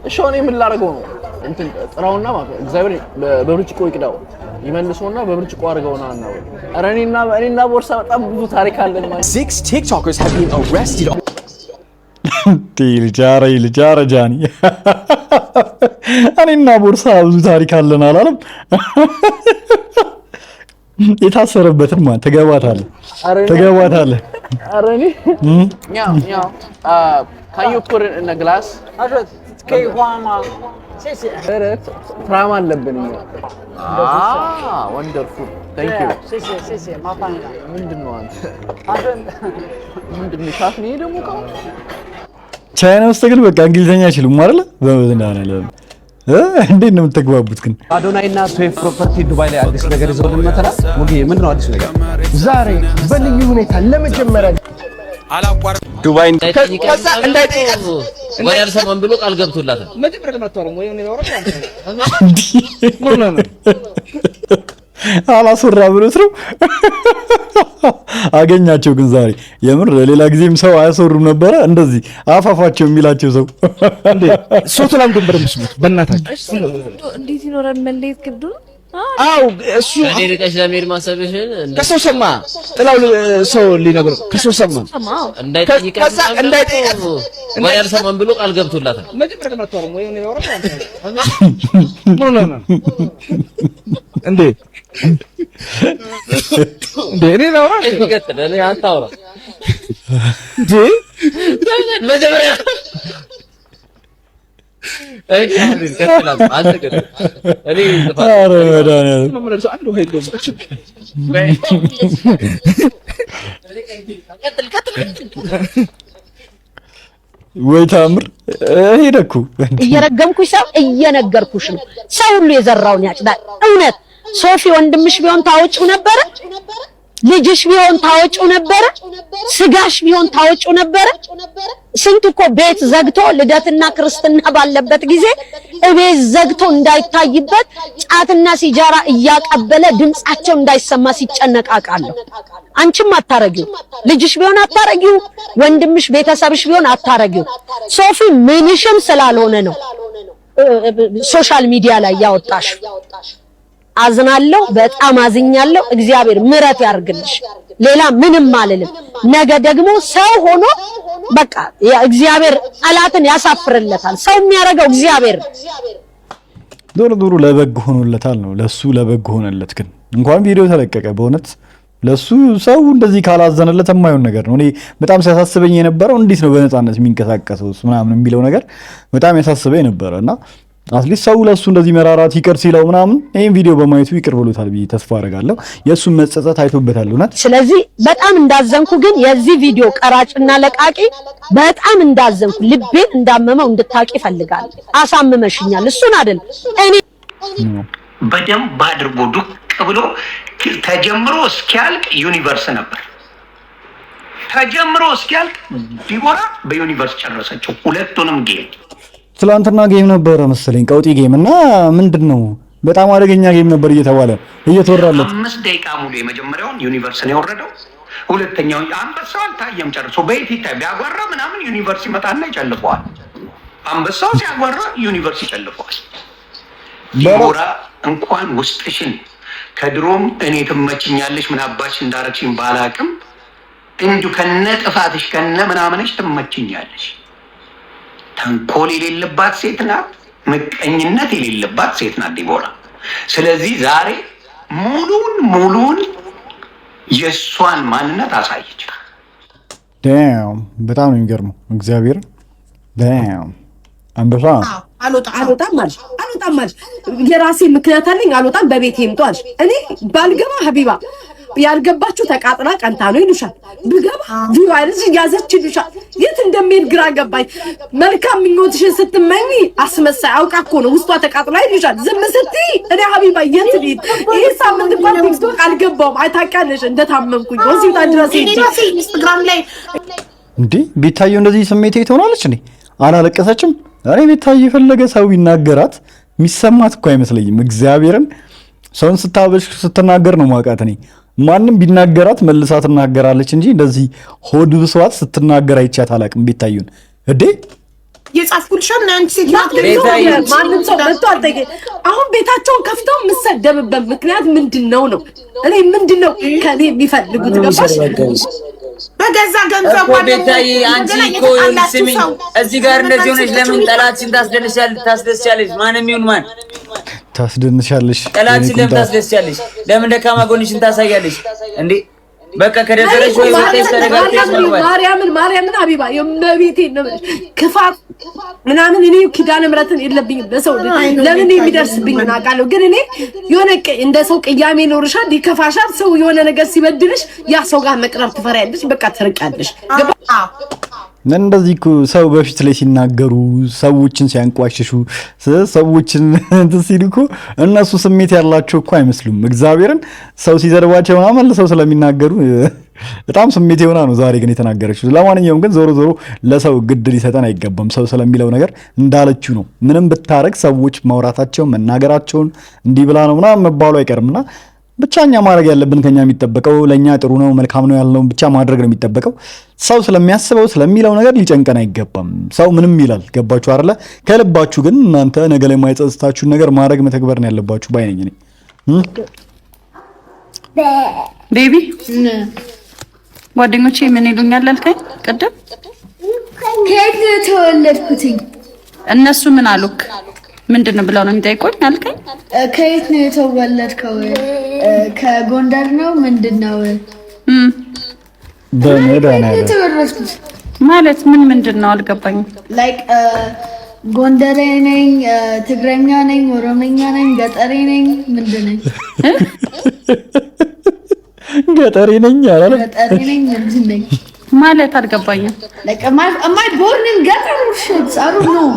እሺ እኔ ምን ላደርገው ነው? እንትን ጥራውና ማለት እግዚአብሔር በብርጭቆ ይቅዳው ይመልሶና በብርጭቆ አድርገውና ነው። ኧረ እኔና ቦርሳ በጣም ብዙ ታሪክ አለን ማለት 6 TikTokers have been arrested. ልጃረ ጃኒ እኔና ቦርሳ ብዙ ታሪክ አለን አላለም። የታሰረበትን ማን ተገባታለህ? አረኒ ኛው can you put it in a glass? ትራማ አለብን። ወንደርፉል ታንክ ዩ። ምንድነው አንተ ምንድነው ሻፍ ነው ደግሞ ካው ቻይና ውስጥ ግን በቃ እንግሊዘኛ አይችሉም አይደል? እንዴት ነው የምትግባቡት ግን? አዶናይ እና ሶፍ ፕሮፐርቲ ዱባይ ላይ አዲስ ነገር ይዘውልን መተናል። ሙጌ ምንድነው አዲስ ነገር? ዛሬ በልዩ ሁኔታ ለመጀመሪያ ዱባይ ከዛ እንዳይጠይቃት ወደ አልሰማም ብሎ ቃል ገብቶላታል። መጀመሪያ መጥቷል ወይ ነው አላስወራ ብሎት ነው አገኛቸው። ግን ዛሬ የምር ሌላ ጊዜም ሰው አያስወሩም ነበረ እንደዚህ አፋፋቸው የሚላቸው ሰው እንዴ ሶትላም ድንበር መስሙት በእናታችሁ እንዴት ይኖራል መለየት ግዱ ነው። አው እሱ እኔ ልቀሽ ለመሄድ ማሰብሽን ከሰው ሰማ ጥላው ሰው ሊነግር ከሰው ሰማ እንዳይጠይቀኝ ወይ አልሰማም ብሎ ቃል ገብቶላታል። መጀመሪያ ተመቷል ወይ ነው ያወራው ነው እንዴ እኔ ነው ይቀጥላል አንታውራ እንዴ መጀመሪያ ወይ ታምር ሄደኩ እየረገምኩሽ ሰው እየነገርኩሽ ነው። ሰው ሁሉ የዘራውን ያጭዳል። እውነት ሶፊ ወንድምሽ ቢሆን ታወጪው ነበረ፣ ልጅሽ ቢሆን ታወጪው ነበረ፣ ስጋሽ ቢሆን ታወጪው ነበረ። ስንት እኮ ቤት ዘግቶ ልደትና ክርስትና ባለበት ጊዜ እቤት ዘግቶ እንዳይታይበት ጫትና ሲጃራ እያቀበለ ድምጻቸው እንዳይሰማ ሲጨነቃቃለሁ። አንቺም አታረጊው፣ ልጅሽ ቢሆን አታረጊው፣ ወንድምሽ ቤተሰብሽ ቢሆን አታረጊው። ሶፊ ምንሽም ስላልሆነ ነው ሶሻል ሚዲያ ላይ ያወጣሽ። አዝናለሁ፣ በጣም አዝኛለሁ። እግዚአብሔር ምሕረት ያርግልሽ። ሌላ ምንም አልልም። ነገ ደግሞ ሰው ሆኖ በቃ እግዚአብሔር ጠላትን ያሳፍርለታል። ሰው የሚያደርገው እግዚአብሔር ዶሮ ለበግ ሆኖለታል ነው። ለሱ ለበግ ሆነለት። ግን እንኳን ቪዲዮ ተለቀቀ በእውነት ለሱ ሰው እንደዚህ ካላዘነለት የማይሆን ነገር ነው። እኔ በጣም ሲያሳስበኝ የነበረው እንዴት ነው በነፃነት የሚንቀሳቀሰው ምናምን የሚለው ነገር በጣም ያሳስበኝ ነበረ እና አትሊስት ሰው ለሱ እንደዚህ መራራት ይቅር ሲለው ምናምን ይሄን ቪዲዮ በማየቱ ይቅር ብሎታል ብዬ ተስፋ አደርጋለሁ። የሱን መጸጸት አይቶበታል እውነት። ስለዚህ በጣም እንዳዘንኩ ግን የዚህ ቪዲዮ ቀራጭና ለቃቂ በጣም እንዳዘንኩ ልቤን እንዳመመው እንድታቂ ፈልጋለሁ። አሳምመሽኛል። እሱን አይደል እኔ በደንብ አድርጎ ዱቅ ብሎ ተጀምሮ እስኪያልቅ ዩኒቨርስ ነበር። ተጀምሮ እስኪያልቅ ዲቦራ በዩኒቨርስ ጨረሰችው ሁለቱንም ጌም። ትላንትና ጌም ነበረ መሰለኝ ቀውጢ ጌም እና ምንድነው በጣም አደገኛ ጌም ነበር እየተባለ እየተወራለት 5 ደቂቃ ሙሉ የመጀመሪያውን ዩኒቨርስ ነው የወረደው። ሁለተኛው አንበሳው አልታየም ጨርሶ በየት ይታይ ቢያጓራ ምናምን ዩኒቨርስ ይመጣና ይጨልፈዋል። አንበሳው ሲያጓራ ዩኒቨርስ ይጨልፈዋል። ዲቦራ እንኳን ውስጥሽን ከድሮም እኔ ትመችኛለሽ ምን አባሽ እንዳረግሽኝ ባላቅም እንዱ ከነ ጥፋትሽ ከነ ምናምንሽ ትመችኛለሽ። ተንኮል የሌለባት ሴት ናት። ምቀኝነት የሌለባት ሴት ናት ዲቦራ። ስለዚህ ዛሬ ሙሉን የእሷን ማንነት አሳየች። ዳም በጣም ነው የሚገርመው። እግዚአብሔር ዳም አንበሳ አልወጣም ማለት የራሴ ምክንያት አለኝ። አልወጣም በቤቴ ይምጧል። እኔ ባልገባ ሀቢባ ያልገባችሁ ተቃጥላ ቀንታ ነው ይሉሻል። ብገባ ቪዋይረስ ያዘች ይሉሻል። የት እንደሚሄድ ግራ ገባኝ። መልካም ምኞትሽን ስትመኝ አስመሳይ አውቃ እኮ ነው ውስጧ ተቃጥላ ይሉሻል። ዝም ስትይ እኔ ሀቢባ የት ልሂድ? ይሄ ሳምንት እንኳን ቲክቶክ አልገባውም። አይታውቂያለሽ እንደታመምኩኝ ሆስፒታል ድረስ ኢንስታግራም ላይ እንዴ ቤታየው እንደዚህ ስሜቴ ትሆናለች እንዴ? አላለቀሰችም? እኔ ቤታየው የፈለገ ሰው ይናገራት የሚሰማት እኮ አይመስለኝም። እግዚአብሔርን ሰውን ስታበሽ ስትናገር ነው ማውቃት እኔ ማንም ቢናገራት መልሳ ትናገራለች እንጂ እንደዚህ ሆድ ብሷት ስትናገር አይቻት አላውቅም። ቤታዩን እዴ የጻፍኩልሻል አንቺ ሴት ማንም ሰው መጥቶ አልጠየቀ። አሁን ቤታቸውን ከፍተው የምሰደብበት ምክንያት ምንድነው ነው? እኔ ምንድነው ከኔ የሚፈልጉት ገባሽ? በገዛ ገንዘብ ቤታዬ አንቺ እኮ ስሚ እዚህ ጋር እንደዚህ ሆነሽ ለምን ጠላትሽን ታስደስቻለሽ? ማንም ይሁን ማን ታስደንሻለሽ። ጠላትሽን ለምን ታስደስቻለሽ? ለምን ደካማ ጎንሽን ታሳያለሽ እንዴ? በቃ ከደበረሽ ወይ ወጣሽ ተረጋግተሽ ነው። ማርያምን ሀቢባ የመቤቴ ነው ክፋት ምናምን እኔ ኪዳነ ምሕረትን የለብኝም ለሰው ለምን የሚደርስብኝ አውቃለሁ። ግን እኔ የሆነ እንደ ሰው ቅያሜ ኖርሻል፣ ይከፋሻል። ሰው የሆነ ነገር ሲበድልሽ ያ ሰው ጋር መቅረብ ትፈሪያለሽ፣ በቃ ትርቂያለሽ። እንደዚህ እኮ ሰው በፊት ላይ ሲናገሩ ሰዎችን ሲያንቋሽሹ ሰዎችን እንትን ሲሉ እኮ እነሱ ስሜት ያላቸው እኮ አይመስሉም። እግዚአብሔርን ሰው ሲዘርባቸው ምናምን ሰው ስለሚናገሩ በጣም ስሜት የሆና ነው ዛሬ ግን የተናገረችው። ለማንኛውም ግን ዞሮ ዞሮ ለሰው ግድ ሊሰጠን አይገባም። ሰው ስለሚለው ነገር እንዳለችው ነው። ምንም ብታረግ ሰዎች ማውራታቸውን መናገራቸውን እንዲህ ብላ ነው ምናምን መባሉ አይቀርምና ብቻኛ ማድረግ ያለብን ከኛ የሚጠበቀው ለኛ ጥሩ ነው መልካም ነው ያልነው ብቻ ማድረግ ነው የሚጠበቀው። ሰው ስለሚያስበው ስለሚለው ነገር ሊጨንቀን አይገባም። ሰው ምንም ይላል። ገባችሁ አይደለ? ከልባችሁ ግን እናንተ ነገ ላይ የማይጸጽታችሁን ነገር ማድረግ መተግበር ነው ያለባችሁ ባይነኝ ነኝ። ቤቢ ጓደኞቼ ምን ይሉኛል አልከኝ ቅድም? ከየት ነው የተወለድኩትኝ? እነሱ ምን አሉክ? ምንድን ነው ብለው ነው የሚጠይቁኝ አልከኝ? ከየት ነው የተወለድከው? ከጎንደር ነው ምንድን ነው? የተወለድኩት ማለት ምንድን ነው አልገባኝም። ላይክ ጎንደሬ ነኝ፣ ትግረኛ ነኝ፣ ኦሮምኛ ነኝ፣ ገጠሬ ነኝ፣ ምንድን ነኝ? ገጠሬ ነኝ አላለም። ገጠሬ ነኝ ምንድን ነኝ ማለት አልገባኝም። like am I born in ገጠር or shit? I don't know.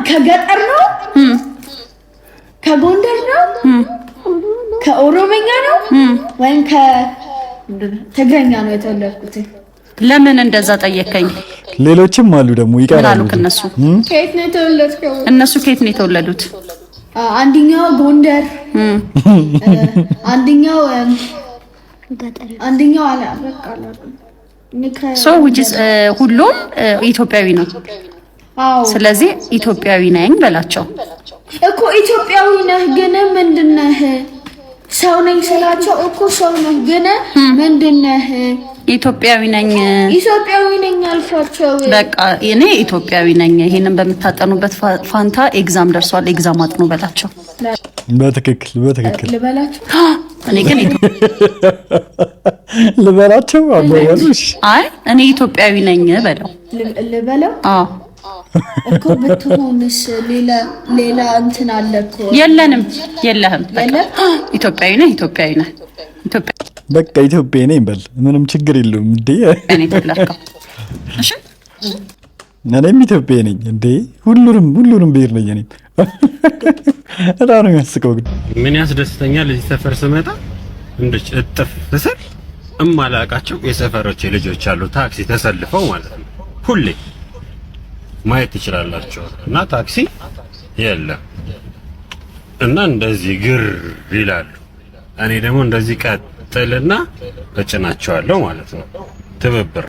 ከገጠር ነው? ከጎንደር ነው? ከኦሮምኛ ነው? ወይም ከትግረኛ ነው የተወለድኩት? ለምን እንደዛ ጠየቀኝ? ሌሎችም አሉ ደግሞ ይቀራሉ። እነሱ ከየት ነው የተወለድከው? እነሱ ከየት ነው የተወለዱት? አንደኛው ጎንደር፣ አንደኛው አለ በቃ ሁሉም ኢትዮጵያዊ ነው። ስለዚህ ኢትዮጵያዊ ነኝ በላቸው እኮ። ኢትዮጵያዊ ነህ ግን ምንድን ነህ? ሰው ነኝ ስላቸው እኮ ሰው ነህ ግን ምንድን ነህ? ኢትዮጵያዊ ነኝ አልኳቸው። በቃ እኔ ኢትዮጵያዊ ነኝ። ይሄንን በምታጠኑበት ፋንታ ኤግዛም ደርሷል፣ ኤግዛም አጥኑ በላቸው። በትክክል ልበላቸው። እኔ ግን ልበላቸው አባባሉሽ። አይ እኔ ኢትዮጵያዊ ነኝ በለው። ልበለው? አዎ እኮ ብትሆንስ ሌላ እንትን አለ እኮ። የለህም። ኢትዮጵያዊ ነህ። በቃ ኢትዮጵያዊ ነኝ በል፣ ምንም ችግር የለውም እንዴ። እኔ ተብላከው እሺ፣ እኔም ኢትዮጵያዊ ነኝ እንዴ። ሁሉንም ብሄር ነኝ እኔ። በጣም ነው የሚያስቀው። ግን ምን ያስደስተኛል እዚህ ሰፈር ስመጣ እንድች እጥፍ ስል እማላቃቸው የሰፈሮቼ ልጆች አሉ፣ ታክሲ ተሰልፈው ማለት ነው። ሁሌ ማየት ትችላላችሁ። እና ታክሲ የለም እና እንደዚህ ግር ይላሉ። እኔ ደግሞ እንደዚህ ቀጥልና እጭናቸዋለሁ ማለት ነው። ትብብር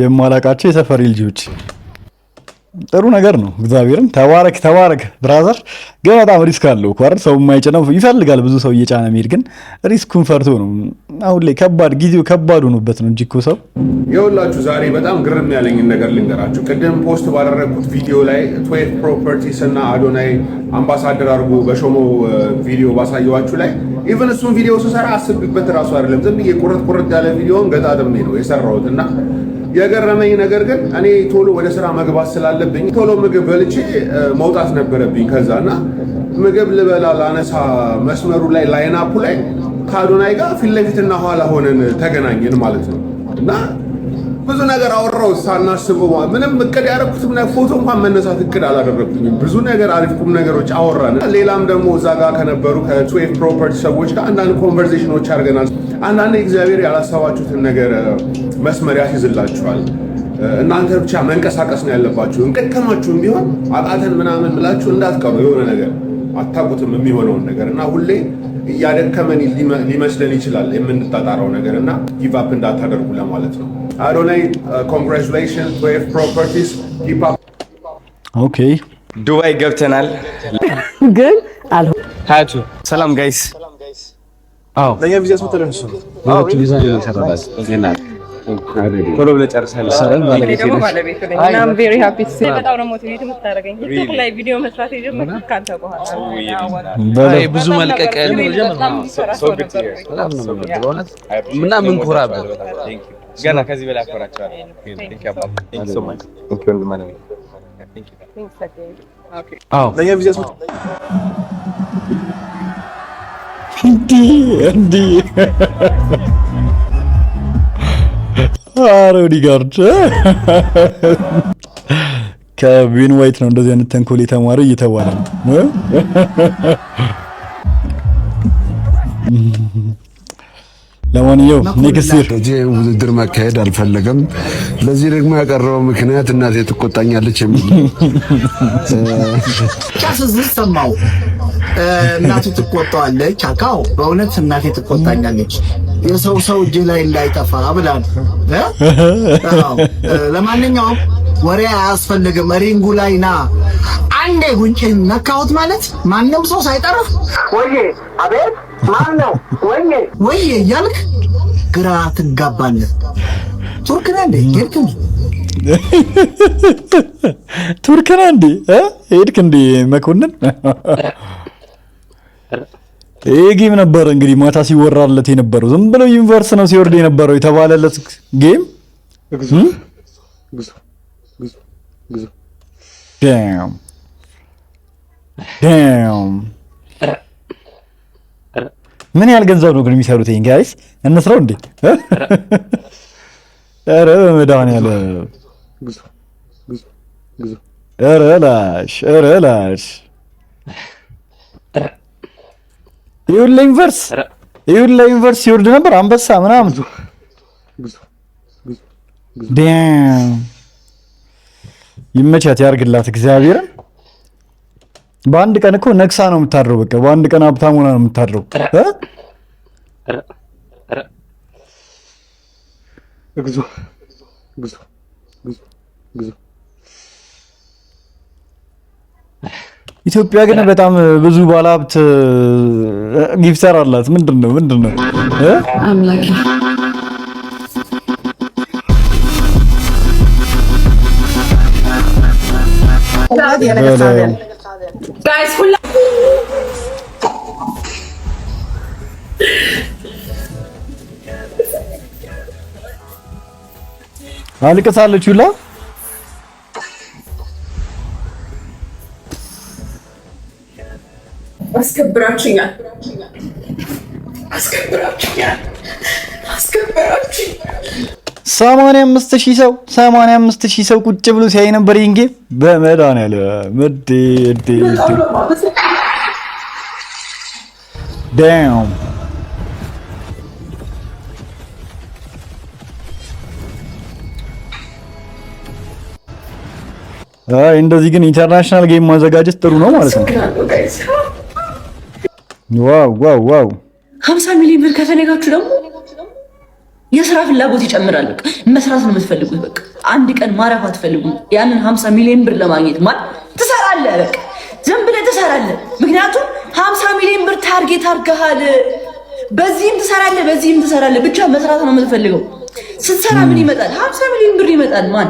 የማላቃቸው የሰፈሪ ልጆች ጥሩ ነገር ነው። እግዚአብሔርም ተባረክ ብራዘር። ግን በጣም ሪስክ አለው እኮ አይደል? ሰው የማይጭነው ይፈልጋል። ብዙ ሰው እየጫነ መሄድ ግን ሪስኩን ፈርቶ ነው። አሁን ላይ ጊዜው ከባድ ሆኖበት ነው እንጂ እኮ ሰው ይኸውላችሁ፣ ዛሬ በጣም ግርም ያለኝን ነገር ልንገራችሁ። ቅድም ፖስት ባደረግኩት ቪዲዮ ላይ 12 ፕሮፐርቲስ እና አዶናይ አምባሳደር አድርጎ በሾመው ቪዲዮ ባሳየዋችሁ ላይ ኢቨን እሱን ቪዲዮ ስሰራ አስብበት እራሱ አይደለም፣ ዝም ብዬ ቁርጥ ያለ ቪዲዮን ገጣጥሜ ነው የሰራሁት እና የገረመኝ ነገር ግን እኔ ቶሎ ወደ ስራ መግባት ስላለብኝ ቶሎ ምግብ በልቼ መውጣት ነበረብኝ። ከዛና ምግብ ልበላ ላነሳ መስመሩ ላይ ላይናፑ ላይ ከአዶናይ ጋር ፊት ለፊትና ኋላ ሆነን ተገናኘን ማለት ነው እና ብዙ ነገር አወራው ሳናስበው። ምንም እቅድ ያደረኩትም ፎቶ እንኳን መነሳት እቅድ አላደረኩኝም። ብዙ ነገር አሪፍ ቁም ነገሮች አወራን። ሌላም ደግሞ እዛ ጋር ከነበሩ ከ12 ፕሮፐርቲ ሰዎች ጋር አንዳንድ ኮንቨርሴሽኖች አድርገናል። አንዳንድ እግዚአብሔር ያላሰባችሁትን ነገር መስመር ያስይዝላችኋል። እናንተ ብቻ መንቀሳቀስ ነው ያለባችሁ። እንቀከማችሁም ቢሆን አቃተን ምናምን ብላችሁ እንዳትቀሩ። የሆነ ነገር አታውቁትም የሚሆነውን ነገር እና ሁሌ እያደከመን ሊመስለን ይችላል የምንጣጣረው ነገር እና ጊቭ አፕ እንዳታደርጉ ለማለት ነው። አዶናይ ኮንግራቹሌሽን 12 ፕሮፐርቲስ ኪፕ አፕ። ኦኬ ዱባይ ገብተናል ግን ሀያቱ ሰላም ጋይስ። አዎ ለኛ ቪዛ ስመተለን እሱ ነው ቪዛ ይሰራላል ዜና ቶሎ ብለህ ጨርሰሃል። ሰረን ባለቤት ነኝ እና I'm very happy to see በጣም ነው ሞቲቬት የምታደርገኝ። ቲክቶክ ላይ ቪዲዮ መስራት የጀመርኩት ካንተ በኋላ ነው። ብዙ መልቀቅ ነው እና ምን ኮራበት ገና ከዚህ በላይ አኮራቸዋለሁ። አዎ ለኛ ቪዛ እንዲህ አሮዲ ጋርድ ከቪን ዋይት ነው እንደዚህ አይነት ተንኮል የተማረ እየተባለ ነው። ለማንኛውም ንግስር ውድድር ማካሄድ አልፈለገም። ለዚህ ደግሞ ያቀረበው ምክንያት እናቴ ትቆጣኛለች የሚል ቻስዝ ሰማው እናቱ ትቆጣዋለች። አካው በእውነት እናቴ ትቆጣኛለች የሰው እጅ ላይ እንዳይጠፋ ብላል። ለማንኛውም ወሬ አያስፈልግም። ሪንጉ ላይ ና አንዴ ጉንጭህን ነካሁት ማለት ማንም ሰው ሳይጠርፍ ወዬ አቤት ማን ነው ወዬ እያልክ ግራ ትጋባለህ። ቱርክ ነህ እንዴ? ቱርክ ነህ እንዴ? ሄድክ እንዴ መኮንን? ይሄ ጌም ነበር እንግዲህ ማታ ሲወራለት የነበረው ዝም ብሎ ዩኒቨርስ ነው ሲወርድ የነበረው የተባለለት ጌም ዳም ምን ያህል ገንዘብ ነው ግን የሚሰሩት? ይሄን ጋይስ እንስራው እንዴ? ኧረ በመድኃኒዓለም ኧረ ላሽ ይሁን ለዩኒቨርስ ሲወርድ ነበር አንበሳ ምናምን ዳም ይመቻት ያርግላት እግዚአብሔርን። በአንድ ቀን እኮ ነክሳ ነው የምታድረው። በቃ በአንድ ቀን ሀብታም ሆና ነው የምታድረው። ኢትዮጵያ ግን በጣም ብዙ ባለሀብት ጊፍተር አላት። ምንድን ነው አምላኬ Guys, ሁላ አልቀሳለች ሁላ አስከብራችሁኛል። 85,000 ሰው ቁጭ ብሎ ሲያይ ነበር ይሄን ጌም በመድኃኒዓለም ዳም እንደዚህ ግን ኢንተርናሽናል ጌም ማዘጋጀት ጥሩ ነው ማለት ነው። ዋው 50 ሚሊዮን ብር ከፈለጋችሁ ደግሞ የስራ ፍላጎት ይጨምራል። በቃ መስራት ነው የምትፈልጉት። በቃ አንድ ቀን ማረፍ አትፈልጉም። ያንን 50 ሚሊዮን ብር ለማግኘት ማለት ትሰራለህ። በቃ ዝም ብለህ ትሰራለህ። ምክንያቱም 50 ሚሊዮን ብር ታርጌት አድርገሃል። በዚህም ትሰራለህ። ብቻ መስራት ነው የምትፈልገው። ስትሰራ ምን ይመጣል? 50 ሚሊዮን ብር ይመጣል። ማን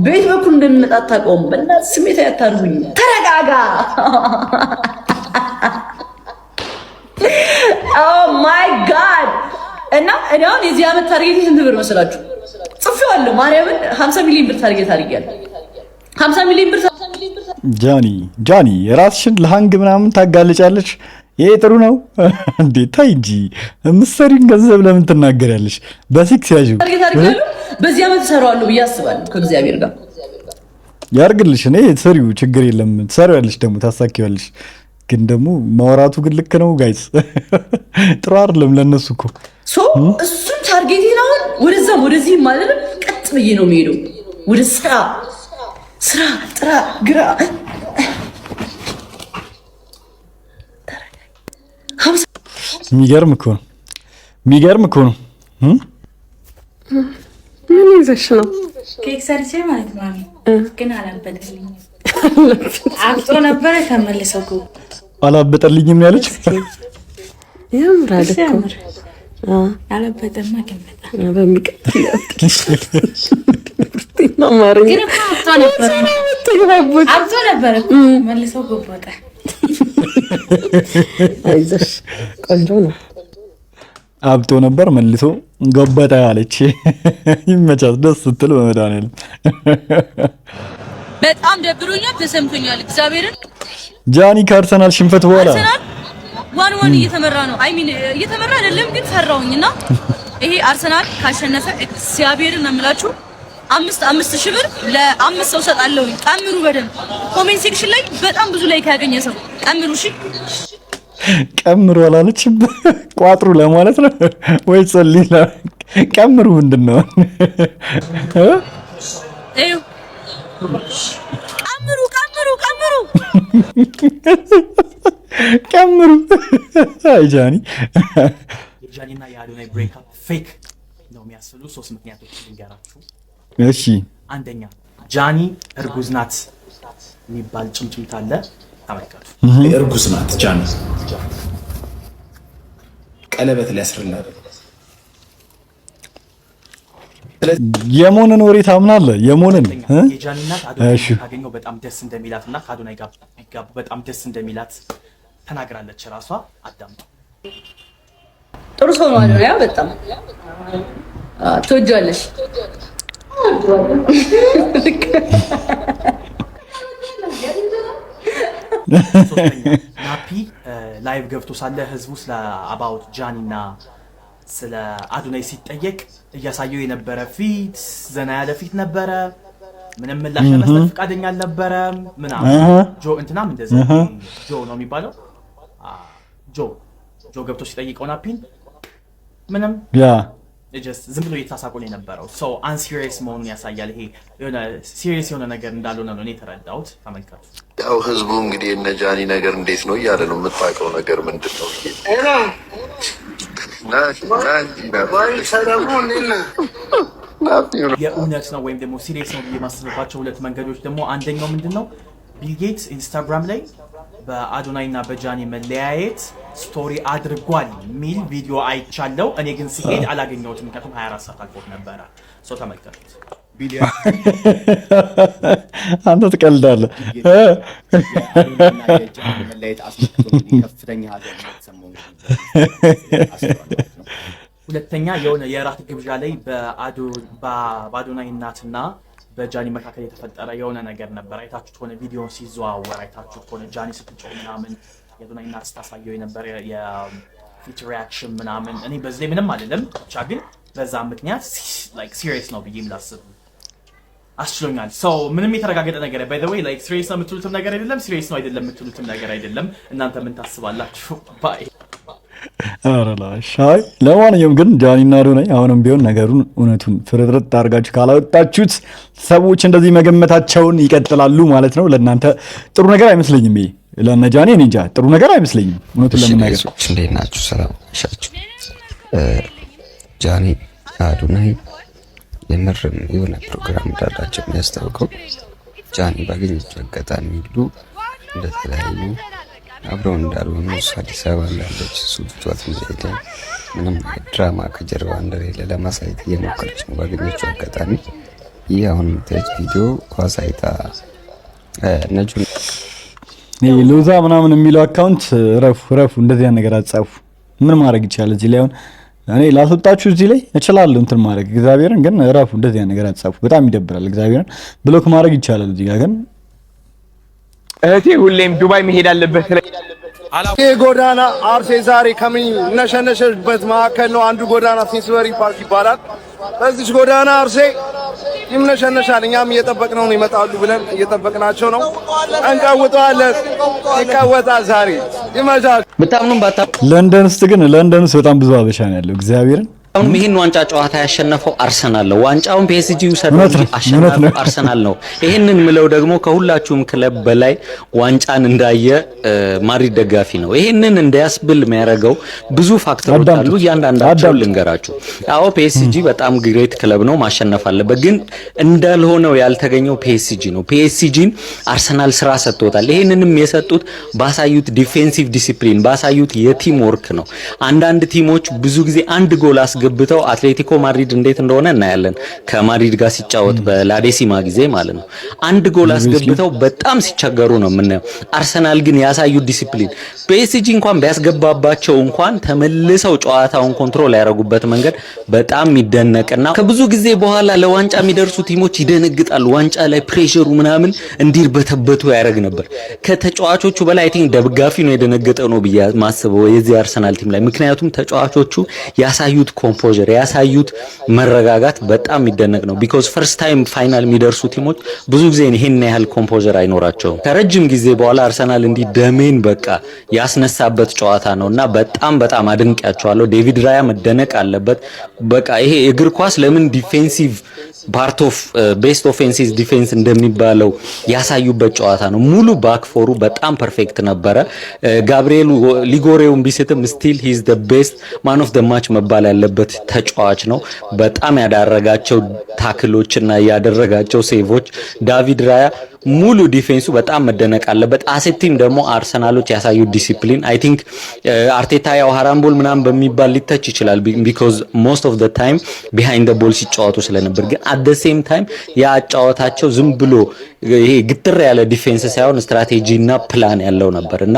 በየት በኩል እንደሚመጣ አታውቀውም። በእናትህ ስሜት አያታርጉኝ። ተረጋጋ። ኦ ማይ ጋድ። እና እኔ አሁን የዚህ ዓመት ታርጌት ስንት ብር መስላችሁ? ጽፌዋለሁ። ማርያምን 50 ሚሊዮን ብር ታርጌት አድርጌያለሁ። 50 ሚሊዮን ብር ጃኒ የራስሽን ለሃንግ ምናምን ታጋልጫለሽ። ይሄ ጥሩ ነው እንዴ? ታይ እንጂ የምትሰሪውን ገንዘብ ለምን ትናገሪያለሽ? በሲክስ ያዡ ታርጌት አድርጌያለሁ። በዚህ ዓመት እሰራዋለሁ ብዬ አስባለሁ ከእግዚአብሔር ጋር ያርግልሽ። እኔ ትሰሪው ችግር የለም ትሰሪዋለሽ፣ ደግሞ ታሳኪዋለሽ። ግን ደግሞ ማውራቱ ግን ልክ ነው ጋይስ። ጥሩ አይደለም ለነሱ እኮ እሱን ታርጌት ነው። ወደዛም ወደዚህም ማለት ቀጥ ብዬ ነው የሚሄደው። ወደ ስራ ጥራ ግራ የሚገርም እኮ ነው። ምን ይዘሽ ነው? ኬክ ሰርቼ ማለት ማሚ ግን አላበጠልኝም። አብጦ ነበረ ተመልሰው እኮ አላበጠልኝም ያለች ያምራል እኮ አላበጠማ ግን በጣም በሚቀጥል አብጦ ነበረ መልሰው ጎበጠ። አይዞሽ ቆንጆ ነው። አብጦ ነበር መልሶ ጎበጠ አለች። ይመቻት ደስ ስትል በመድኃኒዓለም በጣም ደብሮኛል፣ ተሰምቶኛል። እግዚአብሔርን ጃኒ ከአርሰናል ሽንፈት በኋላ አርሰናል 1-1 እየተመራ ነው። እየተመራ አይደለም ግን ፈራውኝና ይሄ አርሰናል ካሸነፈ እግዚአብሔርን ነው የምላችሁ 5,000 ብር ለ5 ሰው ሰጣለሁ። ቀምሩ በደንብ ኮሜንት ሴክሽን ላይ በጣም ብዙ ላይክ ያገኘ ሰው ቀምሩ። እሺ ቀምሩ አላለችም? ቋጥሩ ለማለት ነው ወይ ጸልይ? ቀምሩ ምንድን ነው? ቀምሩ አይጃኒ የጃኒና የአዶናይ ብሬክአፕ ፌክ ነው የሚያስብሉ 3 ምክንያቶች ልንገራችሁ። እሺ፣ አንደኛ ጃኒ እርጉዝ ናት የሚባል ጭምጭምታ አለ። ተመልከቱ። እርጉዝ ናት ጃኒ፣ ቀለበት ሊያስርላት። የሞንን ወሬ ታምናለህ? የሞንን የጃኒ እናት አዶናይ ካገኘው በጣም ደስ እንደሚላትና ከአዶናይ ጋር ቢጋቡ በጣም ደስ እንደሚላት ተናግራለች ራሷ። አዳምጡ። ጥሩ ሰው ነው አዶናይ። በጣም ትወጃለሽ። ናፒ ላይቭ ገብቶ ሳለ ህዝቡ ስለ አባውት ጃኒና ስለ አዶናይ ሲጠየቅ እያሳየው የነበረ ፊት ዘና ያለ ፊት ነበረ። ምንም ምላሽ ለመስጠት ፈቃደኛ አልነበረም ምናምን። ጆ እንትናም እንደዚህ ጆ ነው የሚባለው። ጆ ገብቶ ሲጠይቀው ናፒን ምንም ዝም ብሎ እየተሳሳቁ ነው የነበረው። ሰው አንሲሪየስ መሆኑን ያሳያል። ይሄ የሆነ ሲሪየስ የሆነ ነገር እንዳልሆነ ነው እኔ የተረዳሁት። ተመልከቱ። ያው ህዝቡ እንግዲህ እነ ጃኒ ነገር እንዴት ነው እያለ ነው። የምታውቀው ነገር ምንድን ነው? የእውነት ነው ወይም ደግሞ ሲሪየስ ነው ብዬ የማስብባቸው 2 መንገዶች ደግሞ አንደኛው ምንድን ነው? ቢል ጌትስ ኢንስታግራም ላይ በአዶናይ እና በጃኒ መለያየት ስቶሪ አድርጓል የሚል ቪዲዮ አይቻለው። እኔ ግን ሲሄድ አላገኘሁትም፣ ምክንያቱም 24 ሰዓት አልፎት ነበረ። ሰው ተመልከቱት። አንተ ትቀልዳለህ። ሁለተኛ የሆነ የራት ግብዣ ላይ በአዶናይ እናትና በጃኒ መካከል የተፈጠረ የሆነ ነገር ነበር። አይታችሁት ሆነ ቪዲዮን ሲዘዋወር አይታችሁት ሆነ ጃኒ ስትጮህ ምናምን የአዶናይ እናት ስታሳየው የነበረ የፊት ሪያክሽን ምናምን። እኔ በዚህ ላይ ምንም አይደለም፣ ብቻ ግን በዛ ምክንያት ላይክ ሲሪየስ ነው ብዬ ላስብ አስችሎኛል። ሰው ምንም የተረጋገጠ ነገር ባይ ዘ ዌይ ላይክ ሲሪየስ ነው የምትሉትም ነገር አይደለም፣ ሲሪየስ ነው አይደለም የምትሉትም ነገር አይደለም። እናንተ ምን ታስባላችሁ? ባይ አረላሻይ። ለማንኛውም ግን ጃኒና አዶናይ አሁንም ቢሆን ነገሩን እውነቱን ፍርጥርጥ አድርጋችሁ ካላወጣችሁት ሰዎች እንደዚህ መገመታቸውን ይቀጥላሉ ማለት ነው። ለእናንተ ጥሩ ነገር አይመስለኝም። ይሄ ለእነ ጃኒ እኔ እንጃ ጥሩ ነገር አይመስለኝም እውነቱን ለመናገር። እንዴት ናችሁ? ሰላም ሻችሁ። ጃኒ አዶናይ የምርም የሆነ ፕሮግራም እንዳላቸው የሚያስታውቀው ጃኒ ባገኘችው አጋጣሚ ሁሉ እንደተለያዩ አብረው እንዳልሆኑ እሱ አዲስ አበባ እንዳለች እሱ ትቷት እንደሄደ ምንም ድራማ ከጀርባ እንደሌለ ለማሳየት እየሞከረች ነው ባገኘችው አጋጣሚ። ይህ አሁን የምታዩት ቪዲዮ ኳሳይታ ነጁን ሎዛ ምናምን የሚለው አካውንት ረፉ እንደዚህ ነገር አጻፉ። ምን ማድረግ ይቻላል? እዚህ ላይ አሁን እኔ ላስወጣችሁ እዚህ ላይ እችላለሁ እንትን ማድረግ እግዚአብሔርን፣ ግን ረፉ እንደዚህ ነገር አጻፉ። በጣም ይደብራል። እግዚአብሔርን ብሎክ ማድረግ ይቻላል። እዚህ ጋር ግን እህቴ ሁሌም ዱባይ መሄድ አለበት። ይህ ጎዳና አርሴ ዛሬ ከሚነሸነሽበት መካከል ነው። አንዱ ጎዳና ፊንስበሪ ፓርክ ይባላል። በዚች ጎዳና አርሴ ይምነሸነሻል። እኛም እየጠበቅነው ነው፣ ይመጣሉ ብለን እየጠበቅናቸው ነው። እንቀውጠዋለን። ይቀወጣል ዛሬ ይመሻል። በጣምንም ባታ ለንደን ውስጥ ግን ለንደን ውስጥ በጣም ብዙ አበሻ ነው ያለው እግዚአብሔርን። አሁን ይሄን ዋንጫ ጨዋታ ያሸነፈው አርሰናል ነው። ዋንጫውን ፒኤስጂ ወሰደው እንጂ አሸናፊው አርሰናል ነው። ይሄንን ምለው ደግሞ ከሁላችሁም ክለብ በላይ ዋንጫን እንዳየ ማድሪድ ደጋፊ ነው። ይሄንን እንዲያስብል የሚያደርገው ብዙ ፋክተሮች አሉ። እያንዳንዳቸው ልንገራችሁ። አዎ ፒኤስጂ በጣም ግሬት ክለብ ነው፣ ማሸነፍ አለበት። ግን እንዳልሆነው ያልተገኘው ፒኤስጂ ነው። ፒኤስጂን አርሰናል ስራ ሰጥቶታል። ይሄንንም የሰጡት ባሳዩት ዲፌንሲቭ ዲሲፕሊን፣ ባሳዩት የቲም ወርክ ነው። አንዳንድ ቲሞች ብዙ ጊዜ አንድ ጎል አስገብተው አትሌቲኮ ማድሪድ እንዴት እንደሆነ እናያለን። ከማድሪድ ጋር ሲጫወት በላዴሲማ ጊዜ ማለት ነው። አንድ ጎል አስገብተው በጣም ሲቸገሩ ነው የምናየው። አርሰናል ግን ያሳዩት ዲሲፕሊን ፒኤስጂ እንኳን ቢያስገባባቸው እንኳን ተመልሰው ጨዋታውን ኮንትሮል ያደረጉበት መንገድ በጣም የሚደነቅና ከብዙ ጊዜ በኋላ ለዋንጫ የሚደርሱ ቲሞች ይደነግጣሉ። ዋንጫ ላይ ፕሬሸሩ ምናምን እንዲርበተበቱ ያደርግ ነበር። ከተጫዋቾቹ በላይ አይ ቲንክ ደጋፊ ነው የደነገጠው ነው ብዬ ማስበው የዚህ አርሰናል ቲም ላይ። ምክንያቱም ተጫዋቾቹ ያሳዩት ኮምፖዘር ያሳዩት መረጋጋት በጣም የሚደነቅ ነው። ቢኮዝ ፈርስት ታይም ፋይናል የሚደርሱ ቲሞች ብዙ ጊዜ ይሄን ያህል ኮምፖዘር አይኖራቸውም። ከረጅም ጊዜ በኋላ አርሰናል እንዲህ ደሜን በቃ ያስነሳበት ጨዋታ ነውና በጣም አድንቄያቸዋለሁ። ዴቪድ ራያ መደነቅ አለበት። በቃ ይሄ እግር ኳስ ለምን ዲፌንሲቭ ፓርት ኦፍ ቤስት ኦፌንሲቭ ዲፌንስ እንደሚባለው ያሳዩበት ጨዋታ ነው። ሙሉ ባክፎሩ በጣም ፐርፌክት ነበረ። ጋብሪኤል ሊጎሬውን ቢስትም ስቲል ሂዝ ዘ ቤስት ማን ኦፍ ዘ ማች መባል ያለበት ተጫዋች ነው። በጣም ያዳረጋቸው ታክሎችና ያደረጋቸው ሴቮች ዳቪድ ራያ ሙሉ ዲፌንሱ በጣም መደነቅ አለበት። አሴቲም ደግሞ አርሰናሎች ያሳዩት ዲሲፕሊን አይ ቲንክ አርቴታ ያው ሃራምቦል ምናምን በሚባል ሊተች ይችላል ቢኮዝ ሞስት ኦፍ ዘ ታይም ቢሃይንድ ዘ ቦል ሲጫወቱ ስለነበር፣ ግን አት ዘ ሴም ታይም ያጫወታቸው ዝም ብሎ ይሄ ግትር ያለ ዲፌንስ ሳይሆን ስትራቴጂና ፕላን ያለው ነበር እና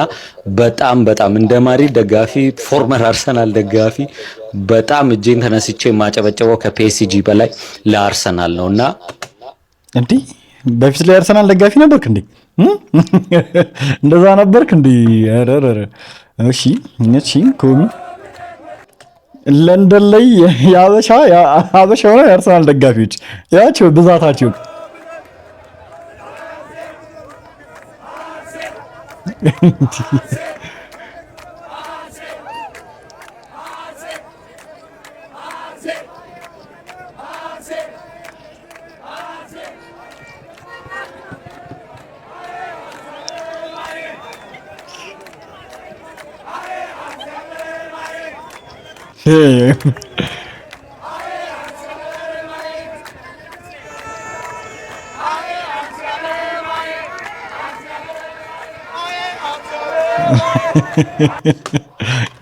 በጣም እንደ ማድሪድ ደጋፊ ፎርመር አርሰናል ደጋፊ በጣም እጄን ተነስቼ ማጨበጨበው ከፒኤስጂ በላይ ለአርሰናል ነውና እንዴ በፊት ላይ አርሰናል ደጋፊ ነበርክ እንዴ? እንደዛ ነበርክ እንዴ? አረረ እሺ ኮሚ ለንደን ላይ ያበሻ ሆነ የአርሰናል ደጋፊዎች ያቸው ብዛታቸው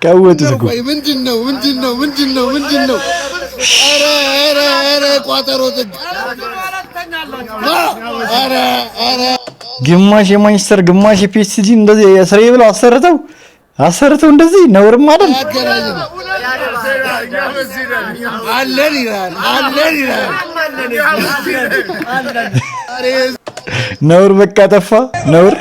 ቀውጥ ዝጉ ምንድነው? ኧረ ቋጠሮ ግማሽ የማንቸስተር ግማሽ የፒኤስጂ እንደዚህ የስሬ ብለው አሰርተው እንደዚህ ነውርም አይደል? አለን ይላል ነውር በቃ ጠፋ ነውር።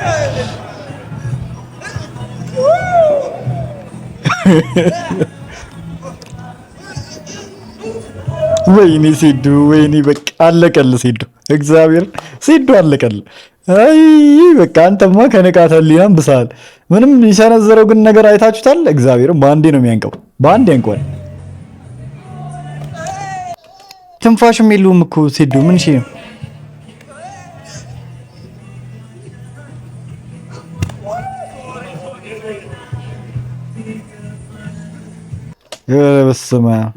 ወይኔ ሴዱ ወይኔ በቃ አለቀል ሴዱ እግዚአብሔር ሴዱ አለቀል። አይ በቃ አንተማ ከንቃተ ህሊናም ብሳል። ምንም ይሰነዘረው ግን ነገር አይታችሁታል። እግዚአብሔር በአንዴ ነው የሚያንቀው፣ በአንዴ ያንቀዋል። ትንፋሽም የለውም እኮ ሴዱ ምን ሺ ነው?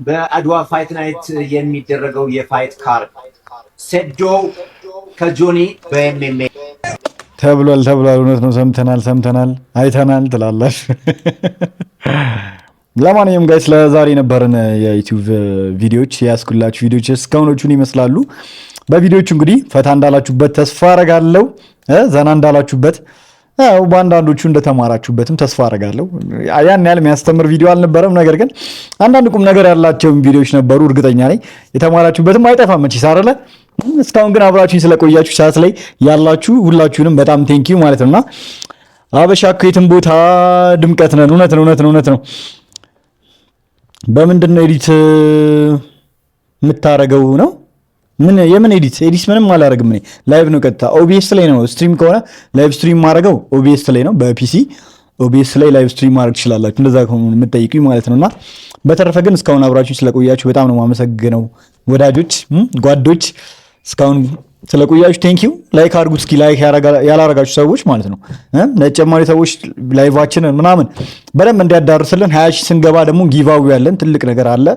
በአድዋ ፋይት ናይት የሚደረገው የፋይት ካርድ ሴዶ ከጆኒ በኤምኤምኤ ተብሏል። እውነት ነው። ሰምተናል አይተናል ትላላችሁ። ለማንኛውም ጋይስ ለዛሬ ነበረን የዩቲዩብ ቪዲዮዎች ያስኩላችሁ ቪዲዮዎች እስካሁኖቹን ይመስላሉ። በቪዲዮቹ እንግዲህ ፈታ እንዳላችሁበት ተስፋ አረጋለሁ፣ ዘና እንዳላችሁበት በአንዳንዶቹ እንደተማራችሁበትም ተስፋ አረጋለሁ። ያን ያህል የሚያስተምር ቪዲዮ አልነበረም፣ ነገር ግን አንዳንድ ቁም ነገር ያላቸው ቪዲዮዎች ነበሩ። እርግጠኛ ነኝ የተማራችሁበትም አይጠፋም መቼስ አይደለ? እስካሁን ግን አብራችሁኝ ስለቆያችሁ ሰዓት ላይ ያላችሁ ሁላችሁንም በጣም ቴንኪዩ ማለት ነውና አበሻ እኮ የትም ቦታ ድምቀት ነን። እውነት ነው። በምንድን ነው ኤዲት የምታረገው ነው? የምን ኤዲት ምንም አላረግም። እኔ ላይቭ ነው ቀጥታ ኦቢኤስ ላይ ነው። ስትሪም ከሆነ ላይቭ ስትሪም ማድረገው ኦቢኤስ ላይ ነው። በፒሲ ኦቢኤስ ላይ ላይቭ ስትሪም ማድረግ ትችላላችሁ፣ እንደዛ ከሆነ የምትጠይቁኝ ማለት ነውና በተረፈ ግን እስካሁን አብራችሁ ስለቆያችሁ በጣም ነው የማመሰግነው ወዳጆች፣ ጓዶች እስካሁን ስለቆያችሁ ቴንኪው። ላይክ አድርጉት እስኪ፣ ላይክ ያላረጋችሁ ሰዎች ማለት ነው። ለተጨማሪ ሰዎች ላይቫችንን ምናምን በደንብ እንዲያዳርስልን 20 ሺህ ስንገባ ደግሞ ጊቫዊ ያለን ትልቅ ነገር አለ።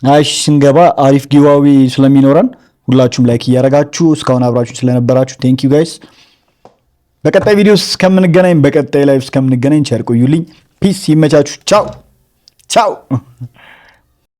20 ሺህ ስንገባ አሪፍ ጊቫዊ ስለሚኖረን ሁላችሁም ላይክ እያረጋችሁ እስካሁን አብራችሁ ስለነበራችሁ ቴንኪው ጋይስ። በቀጣይ ቪዲዮ እስከምንገናኝ፣ በቀጣይ ላይቭ እስከምንገናኝ ቸር ቆዩልኝ። ፒስ፣ ይመቻችሁ። ቻው።